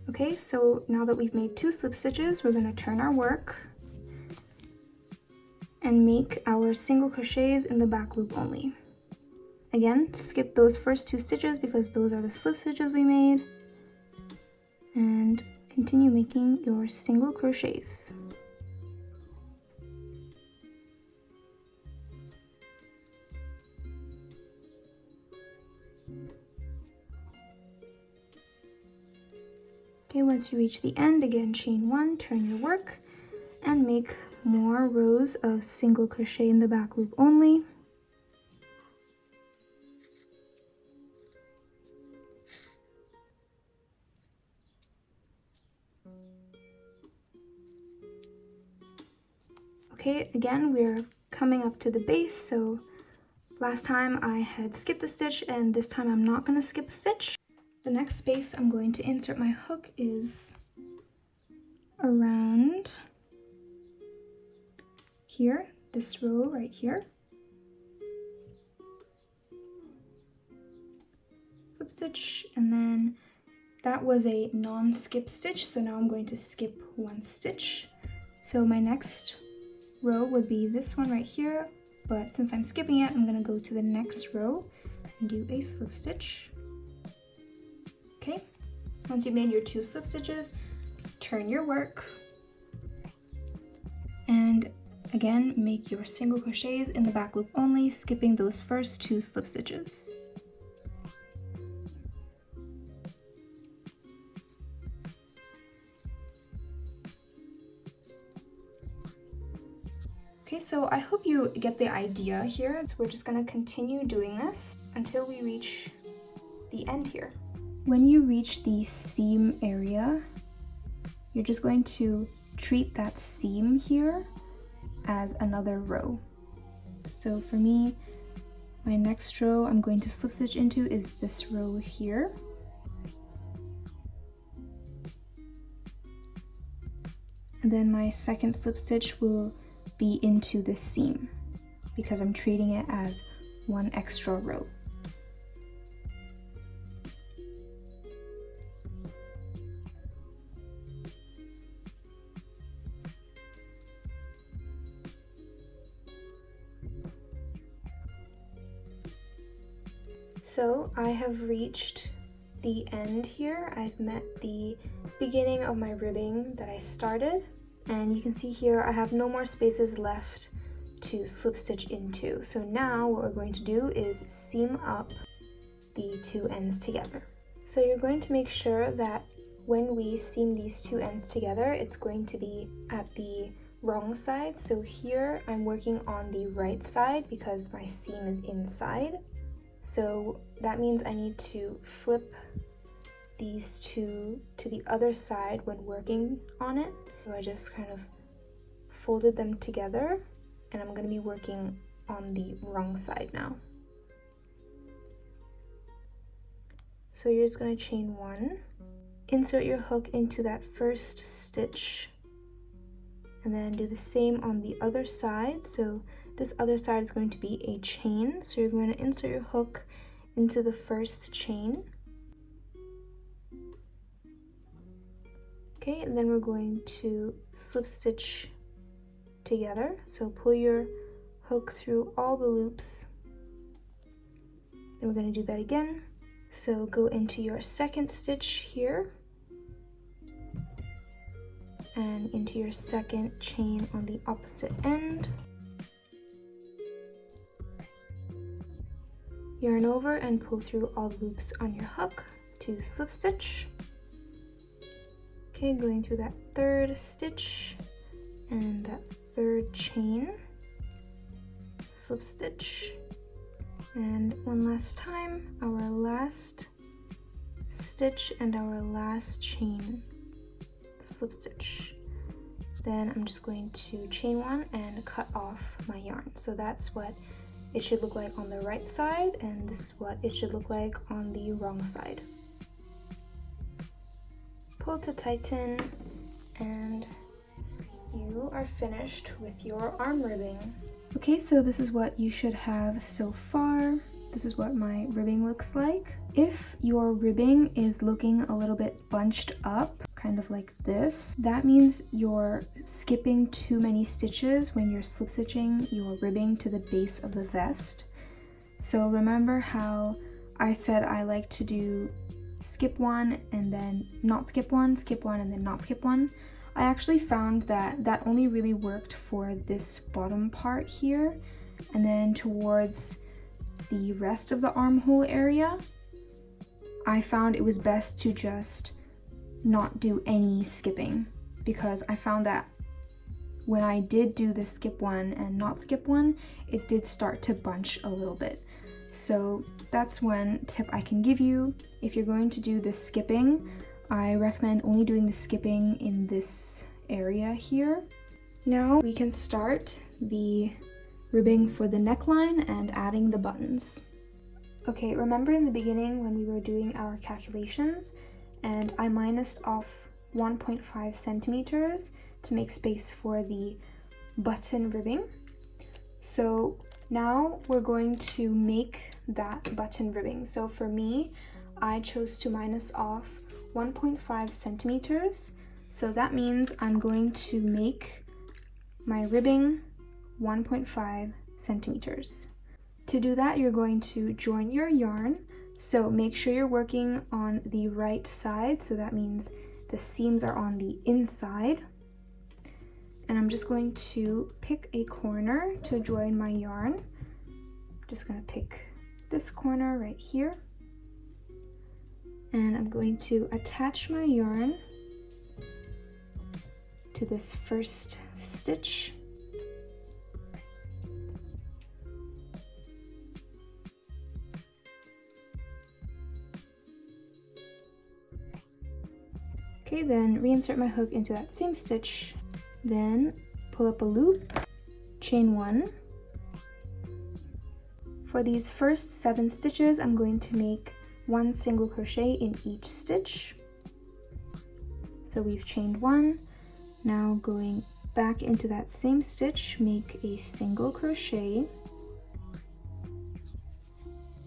okay, so now that we've made 2 slip stitches, we're going to turn our work and make our single crochets in the back loop only. Again, skip those first 2 stitches because those are the slip stitches we made, and continue making your single crochets. Okay, once you reach the end, again chain 1, turn your work, and make more rows of single crochet in the back loop only. Okay, again we're coming up to the base, so last time I had skipped a stitch and this time I'm not going to skip a stitch. The next space I'm going to insert my hook is around here, this row right here. Slip stitch, and then that was a non-skip stitch, so now I'm going to skip 1 stitch. So my next row would be this one right here, but since I'm skipping it, I'm going to go to the next row and do a slip stitch. Okay, once you've made your 2 slip stitches, turn your work and again make your single crochets in the back loop only, skipping those first 2 slip stitches. Okay, so I hope you get the idea here. So we're just going to continue doing this until we reach the end here. When you reach the seam area, you're just going to treat that seam here as another row. So for me, my next row I'm going to slip stitch into is this row here. And then my second slip stitch will be into this seam because I'm treating it as one extra row. So I have reached the end here. I've met the beginning of my ribbing that I started. And you can see here I have no more spaces left to slip stitch into. So now what we're going to do is seam up the 2 ends together. So you're going to make sure that when we seam these 2 ends together, it's going to be at the wrong side. So here I'm working on the right side because my seam is inside. So that means I need to flip these 2 to the other side when working on it. So I just kind of folded them together and I'm going to be working on the wrong side now. So you're just going to chain 1, insert your hook into that first stitch, and then do the same on the other side. So this other side is going to be a chain. So you're going to insert your hook into the first chain. Okay, and then we're going to slip stitch together. So pull your hook through all the loops. And we're going to do that again. So go into your second stitch here. and into your second chain on the opposite end. Yarn over and pull through all loops on your hook to slip stitch. Okay, going through that third stitch and that third chain, slip stitch, and one last time, our last stitch and our last chain, slip stitch. Then I'm just going to chain one and cut off my yarn. So that's what it should look like on the right side, and this is what it should look like on the wrong side. Pull to tighten, and you are finished with your arm ribbing. Okay, so this is what you should have so far. This is what my ribbing looks like. If your ribbing is looking a little bit bunched up, kind of like this, that means you're skipping too many stitches when you're slip stitching your ribbing to the base of the vest. So remember how I said I like to do skip one and then not skip one and then not skip one? I actually found that that only really worked for this bottom part here, and then towards the rest of the armhole area, I found it was best to just not do any skipping, because I found that when I did do the skip one and not skip one, it did start to bunch a little bit. So that's one tip I can give you. If you're going to do the skipping, I recommend only doing the skipping in this area here. Now we can start the ribbing for the neckline and adding the buttons. Okay, remember in the beginning when we were doing our calculations and I minused off 1.5 centimeters to make space for the button ribbing? So now we're going to make that button ribbing. So for me, I chose to minus off 1.5 centimeters. So that means I'm going to make my ribbing 1.5 centimeters. To do that, you're going to join your yarn. So make sure you're working on the right side. So that means the seams are on the inside. And I'm just going to pick a corner to join my yarn. Just gonna pick this corner right here. And I'm going to attach my yarn to this first stitch. Okay, then reinsert my hook into that same stitch, then pull up a loop, chain one. For these first 7 stitches, I'm going to make 1 single crochet in each stitch. So we've chained 1. Now going back into that same stitch, make a single crochet.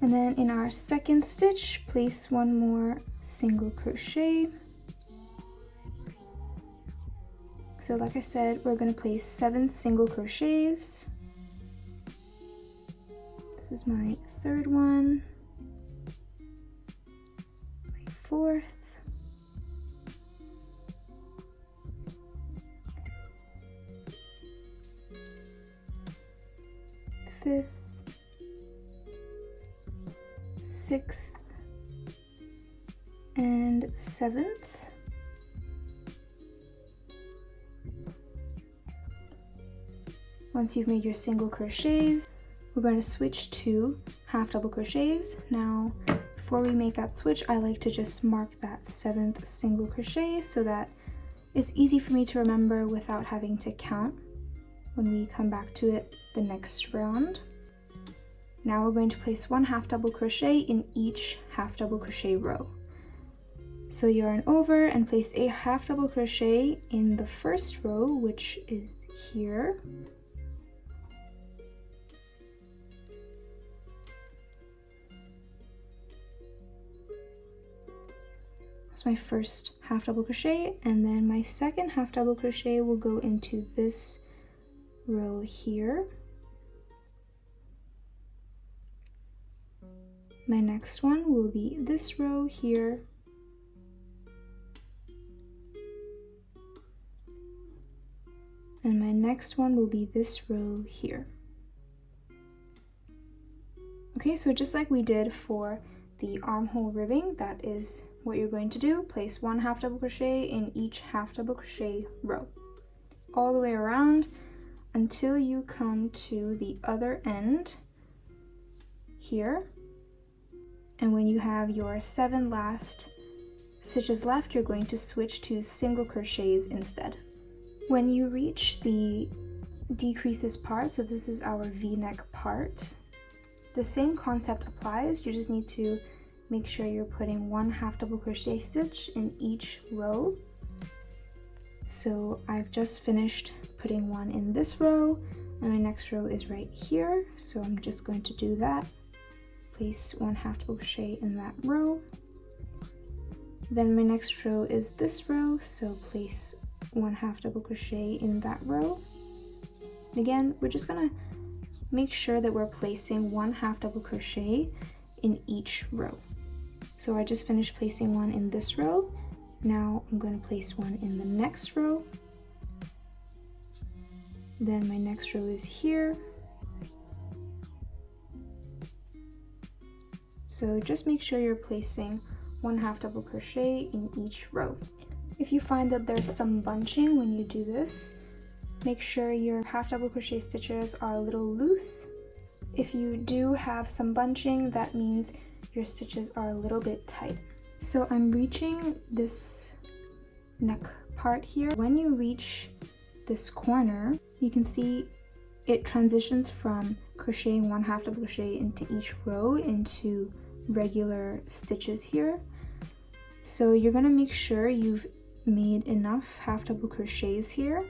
And then in our second stitch, place 1 more single crochet. So like I said, we're going to place 7 single crochets. This is my third one, my fourth, fifth, sixth, and seventh. Once you've made your single crochets, we're going to switch to half double crochets. Now, before we make that switch, I like to just mark that 7th single crochet so that it's easy for me to remember without having to count when we come back to it the next round. Now we're going to place 1 half double crochet in each half double crochet row. So yarn over and place a half double crochet in the first row, which is here. My first half double crochet, and then my second half double crochet will go into this row here. My next one will be this row here, And my next one will be this row here. Okay, so just like we did for the armhole ribbing, that is what you're going to do. Place 1 half double crochet in each half double crochet row, all the way around until you come to the other end here. And when you have your 7 last stitches left, you're going to switch to single crochets instead. When you reach the decreases part, so this is our V-neck part, the same concept applies. You just need to make sure you're putting 1 half double crochet stitch in each row. So I've just finished putting one in this row, and my next row is right here, so I'm just going to do that. Place 1 half double crochet in that row. Then my next row is this row, so place 1 half double crochet in that row. And again, we're just gonna make sure that we're placing 1 half double crochet in each row. So I just finished placing one in this row. Now I'm going to place one in the next row. Then my next row is here. So just make sure you're placing 1 half double crochet in each row. If you find that there's some bunching when you do this, make sure your half double crochet stitches are a little loose. If you do have some bunching, that means your stitches are a little bit tight. So I'm reaching this neck part here. When you reach this corner, you can see it transitions from crocheting 1 half double crochet into each row into regular stitches here. So you're gonna make sure you've made enough half double crochets here.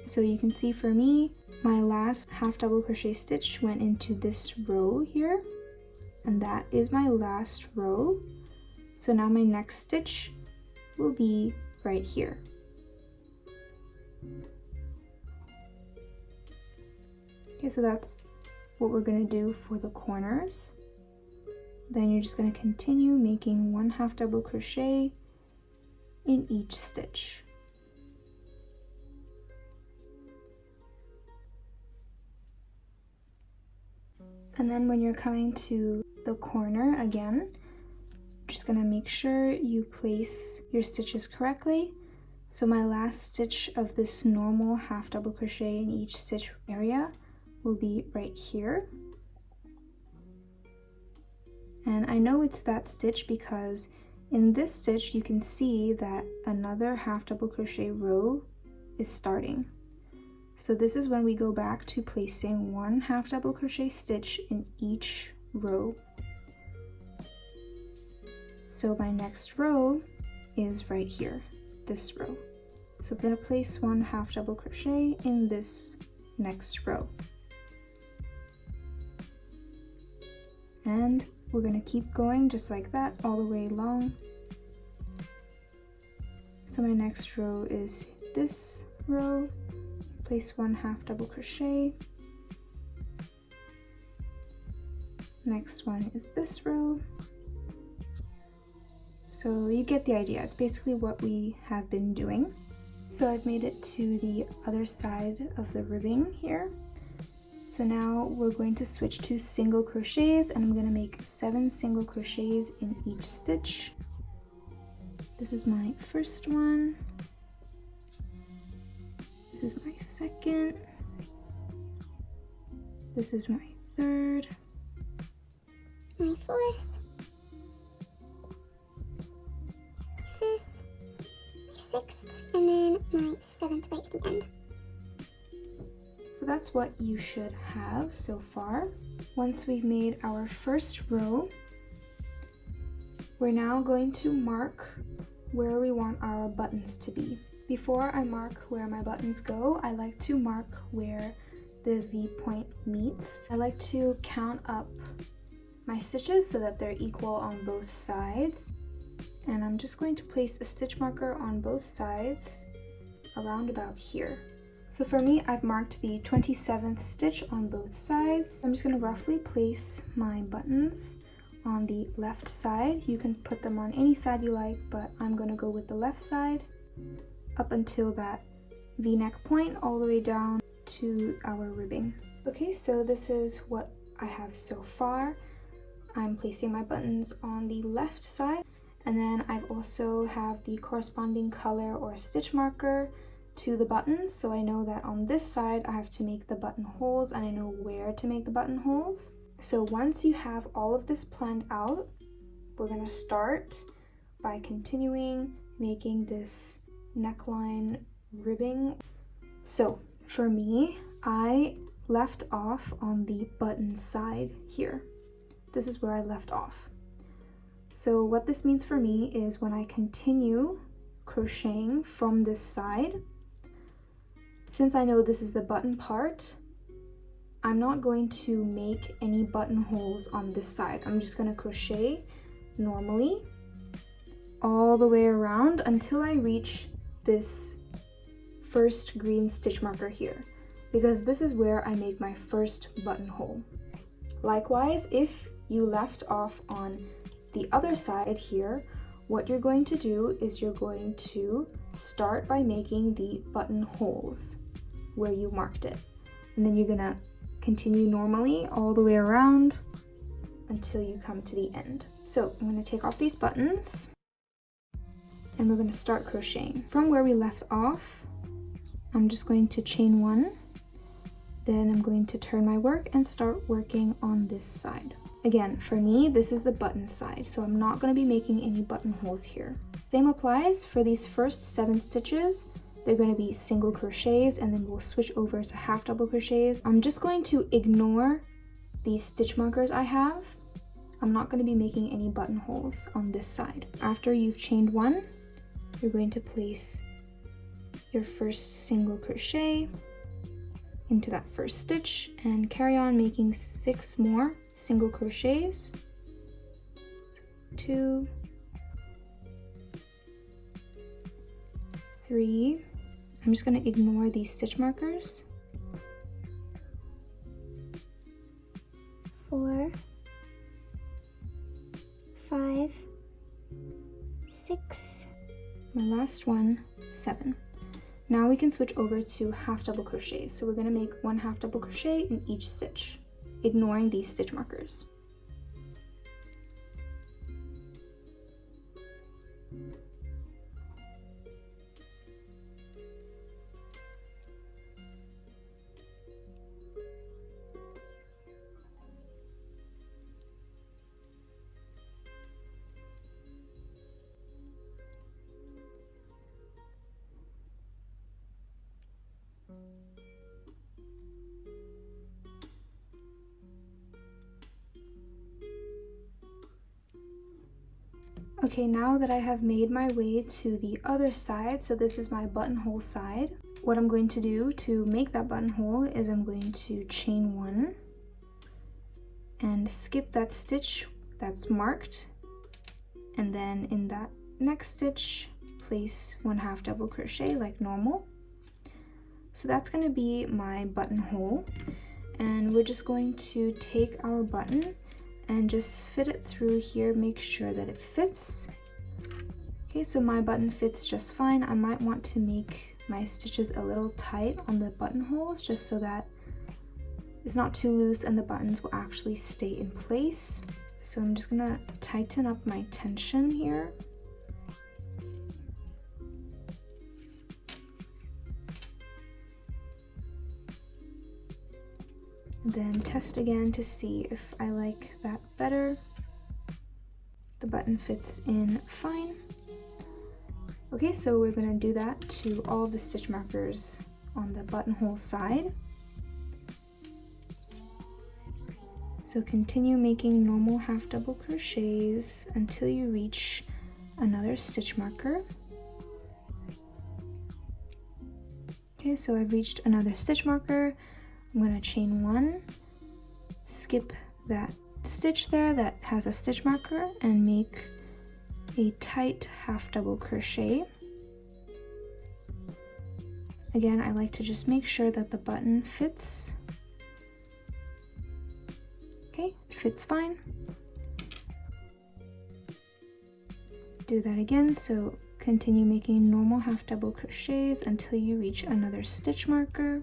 So you can see for me, my last half double crochet stitch went into this row here, and that is my last row. So now my next stitch will be right here. Okay, so that's what we're gonna do for the corners. Then you're just gonna continue making 1 half double crochet in each stitch. And then when you're coming to the corner again, just gonna make sure you place your stitches correctly. So my last stitch of this normal half double crochet in each stitch area will be right here. And I know it's that stitch because in this stitch you can see that another half double crochet row is starting. So this is when we go back to placing 1 half double crochet stitch in each row. So my next row is right here, this row. So I'm going to place 1 half double crochet in this next row. And we're going to keep going just like that all the way along. So my next row is this row. Place 1 half double crochet. Next one is this row. So you get the idea. It's basically what we have been doing. So I've made it to the other side of the ribbing here. So now we're going to switch to single crochets, and I'm going to make 7 single crochets in each stitch. This is my first one. This is my second. This is my third. My fourth. Fifth. My sixth. And then my seventh right at the end. So that's what you should have so far. Once we've made our first row, we're now going to mark where we want our buttons to be. Before I mark where my buttons go, I like to mark where the V point meets. I like to count up my stitches so that they're equal on both sides. And I'm just going to place a stitch marker on both sides around about here. So for me, I've marked the 27th stitch on both sides. I'm just going to roughly place my buttons on the left side. You can put them on any side you like, but I'm going to go with the left side up until that V-neck point all the way down to our ribbing. Okay, so this is what I have so far. I'm placing my buttons on the left side, and then I've also have the corresponding color or stitch marker to the buttons, so I know that on this side I have to make the buttonholes and I know where to make the buttonholes. So once you have all of this planned out, we're going to start by continuing making this neckline ribbing. So for me, I left off on the button side here. This is where I left off. So what this means for me is when I continue crocheting from this side, since I know this is the button part, I'm not going to make any buttonholes on this side. I'm just going to crochet normally all the way around until I reach this first green stitch marker here, because this is where I make my first buttonhole. Likewise, if you left off on the other side here, what you're going to do is you're going to start by making the buttonholes where you marked it, and then you're gonna continue normally all the way around until you come to the end. So I'm going to take off these buttons and we're going to start crocheting. From where we left off, I'm just going to chain one, then I'm going to turn my work and start working on this side. Again, for me, this is the button side, so I'm not going to be making any buttonholes here. Same applies for these first 7 stitches. They're going to be single crochets, and then we'll switch over to half double crochets. I'm just going to ignore these stitch markers I have. I'm not going to be making any buttonholes on this side. After you've chained one, you're going to place your first single crochet into that first stitch and carry on making 6 more single crochets. 2, 3. I'm just going to ignore these stitch markers. 4, 5, 6. My last one, 7. Now we can switch over to half double crochets. So we're going to make 1 half double crochet in each stitch, ignoring these stitch markers. Okay, now that I have made my way to the other side, so this is my buttonhole side, what I'm going to do to make that buttonhole is I'm going to chain 1 and skip that stitch that's marked, and then in that next stitch place 1 half double crochet like normal. So that's going to be my buttonhole, and we're just going to take our button and just fit it through here, make sure that it fits. Okay, so my button fits just fine. I might want to make my stitches a little tight on the buttonholes just so that it's not too loose and the buttons will actually stay in place. So I'm just gonna tighten up my tension here. Then test again to see if I like that better. The button fits in fine. Okay, so we're going to do that to all the stitch markers on the buttonhole side. So continue making normal half double crochets until you reach another stitch marker. Okay, so I've reached another stitch marker. I'm going to chain 1, skip that stitch there that has a stitch marker, and make a tight half double crochet. Again, I like to just make sure that the button fits. Okay, it fits fine. Do that again, so Continue making normal half double crochets until you reach another stitch marker.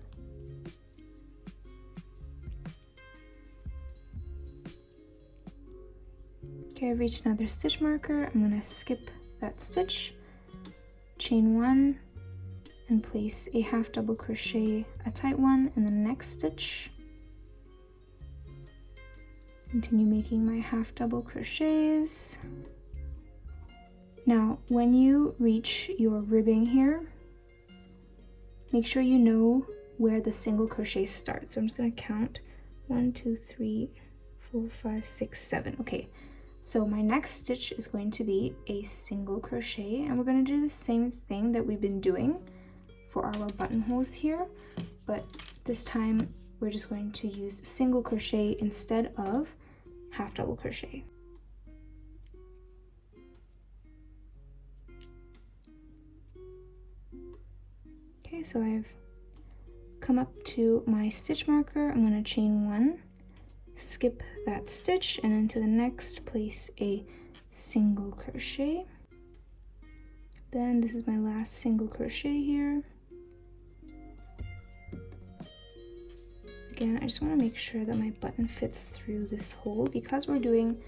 Okay, I've reached another stitch marker. I'm going to skip that stitch, chain 1, and place a half double crochet, a tight one, in the next stitch. Continue making my half double crochets. Now, when you reach your ribbing here, make sure you know where the single crochet starts. So I'm just going to count 1, 2, 3, 4, 5, 6, 7. Okay, so my next stitch is going to be a single crochet, and we're going to do the same thing that we've been doing for our buttonholes here, but this time we're just going to use single crochet instead of half double crochet. Okay, so I've come up to my stitch marker. I'm going to chain 1, skip that stitch, and into the next place a single crochet. Then this is my last single crochet here. Again, I just want to make sure that my button fits through this hole. Because we're doing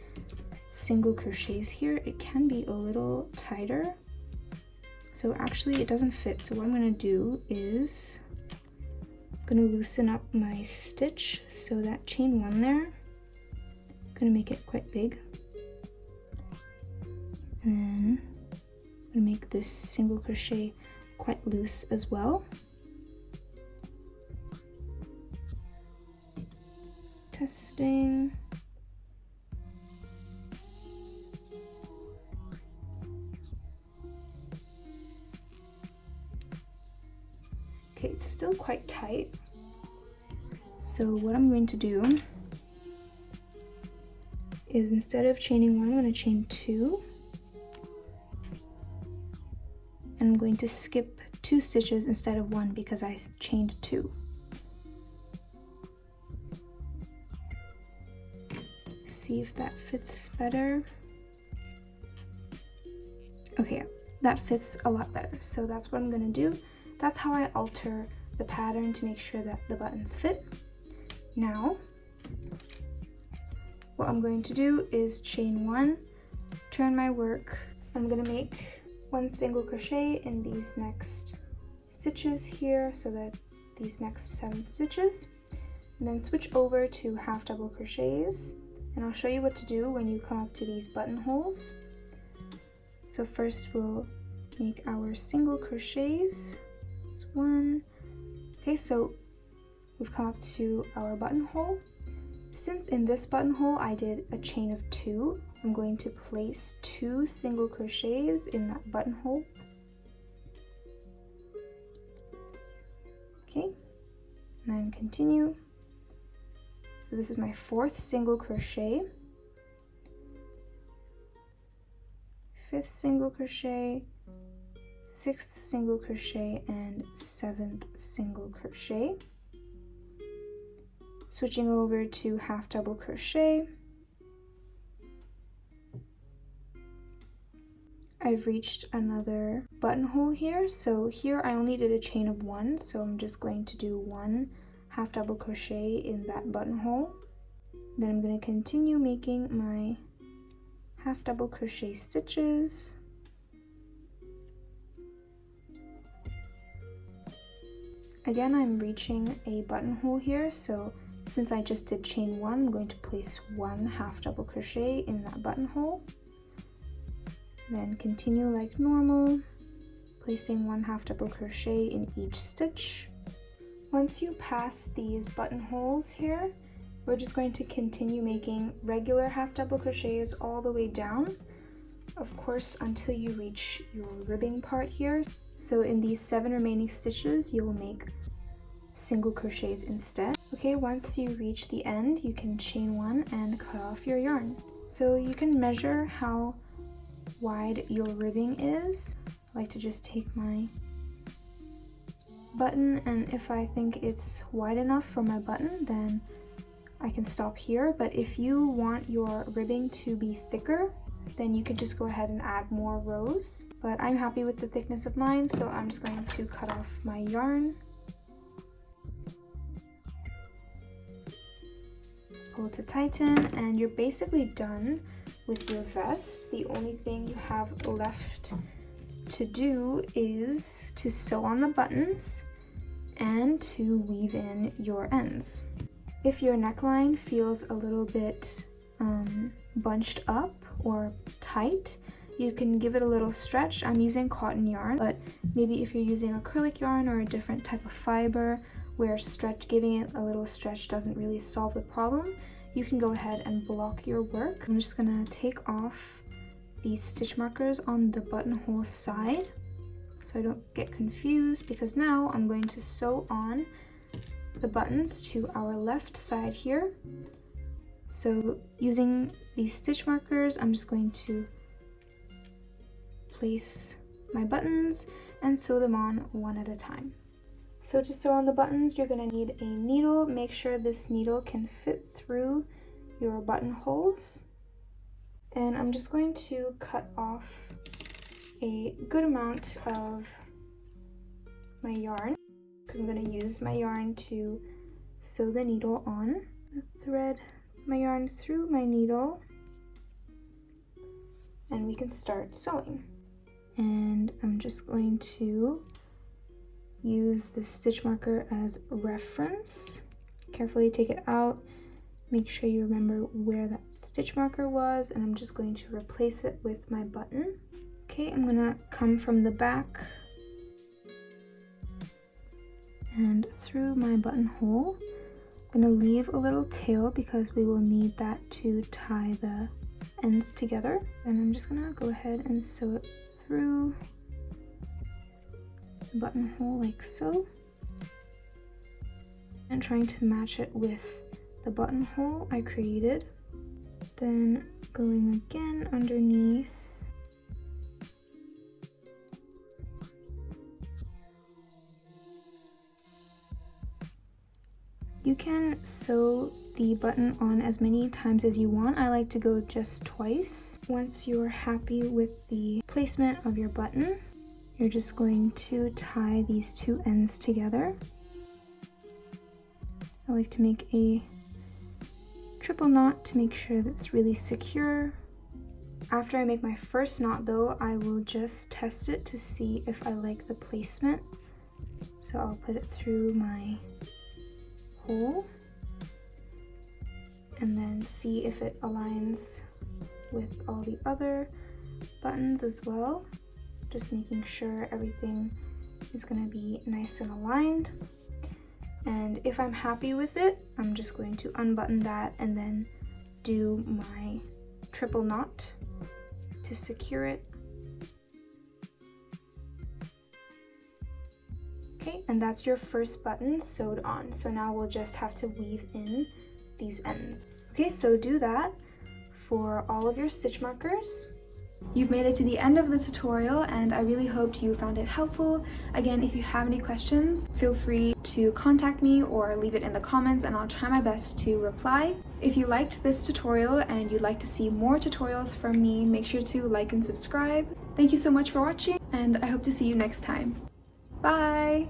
single crochets here, it can be a little tighter. So actually it doesn't fit. So what I'm going to do is I'm going to loosen up my stitch so that chain 1 there, I'm going to make it quite big. And then I'm going to make this single crochet quite loose as well. Testing. Okay, it's still quite tight. So what I'm going to do is, instead of chaining 1, I'm going to chain 2. And I'm going to skip 2 stitches instead of 1 because I chained 2. See if that fits better. Okay, that fits a lot better. So that's what I'm going to do. That's how I alter the pattern to make sure that the buttons fit. Now, what I'm going to do is chain 1, turn my work. I'm going to make 1 single crochet in these next stitches here, so that these next 7 stitches, and then switch over to half double crochets, and I'll show you what to do when you come up to these buttonholes. So first we'll make our single crochets. That's 1. Okay, so we've come up to our buttonhole. Since in this buttonhole I did a chain of 2, I'm going to place 2 single crochets in that buttonhole. Okay, and then continue. So this is my 4th single crochet, 5th single crochet, 6th single crochet, and 7th single crochet. Switching over to half double crochet. I've reached another buttonhole here, so here I only did a chain of 1, so I'm just going to do 1 half double crochet in that buttonhole. Then I'm going to continue making my half double crochet stitches. Again, I'm reaching a buttonhole here, so since I just did chain 1, I'm going to place 1 half double crochet in that buttonhole. Then continue like normal, placing 1 half double crochet in each stitch. Once you pass these buttonholes here, we're just going to continue making regular half double crochets all the way down, of course, until you reach your ribbing part here. So in these 7 remaining stitches, you'll make single crochets instead. Okay, once you reach the end, you can chain 1 and cut off your yarn. So you can measure how wide your ribbing is. I like to just take my button, and if I think it's wide enough for my button, then I can stop here. But if you want your ribbing to be thicker, then you can just go ahead and add more rows. But I'm happy with the thickness of mine, so I'm just going to cut off my yarn. Pull to tighten, and you're basically done with your vest. The only thing you have left to do is to sew on the buttons and to weave in your ends. If your neckline feels a little bit bunched up or tight, you can give it a little stretch. I'm using cotton yarn, but maybe if you're using acrylic yarn or a different type of fiber where giving it a little stretch doesn't really solve the problem, you can go ahead and block your work. I'm just gonna take off these stitch markers on the buttonhole side so I don't get confused, because now I'm going to sew on the buttons to our left side here. So using these stitch markers, I'm just going to place my buttons and sew them on one at a time. So to sew on the buttons, you're going to need a needle. Make sure this needle can fit through your buttonholes. And I'm just going to cut off a good amount of my yarn, because I'm going to use my yarn to sew the needle on. Thread my yarn through my needle, and we can start sewing. And I'm just going to use the stitch marker as reference. Carefully take it out, make sure you remember where that stitch marker was, and I'm just going to replace it with my button. Okay, I'm gonna come from the back and through my buttonhole. I'm gonna leave a little tail because we will need that to tie the ends together. And I'm just gonna go ahead and sew it through the buttonhole like so. And trying to match it with the buttonhole I created. Then going again underneath. You can sew the button on as many times as you want. I like to go just twice. Once you're happy with the placement of your button, you're just going to tie these two ends together. I like to make a triple knot to make sure that's really secure. After I make my first knot though, I will just test it to see if I like the placement. So I'll put it through my hole and then see if it aligns with all the other buttons as well. Just making sure everything is going to be nice and aligned. And if I'm happy with it, I'm just going to unbutton that and then do my triple knot to secure it. Okay, and that's your first button sewed on. So now we'll just have to weave in these ends. Okay, so do that for all of your stitch markers. You've made it to the end of the tutorial, and I really hoped you found it helpful. Again, if you have any questions, feel free to contact me or leave it in the comments and I'll try my best to reply. If you liked this tutorial and you'd like to see more tutorials from me, make sure to like and subscribe. Thank you so much for watching, and I hope to see you next time. Bye!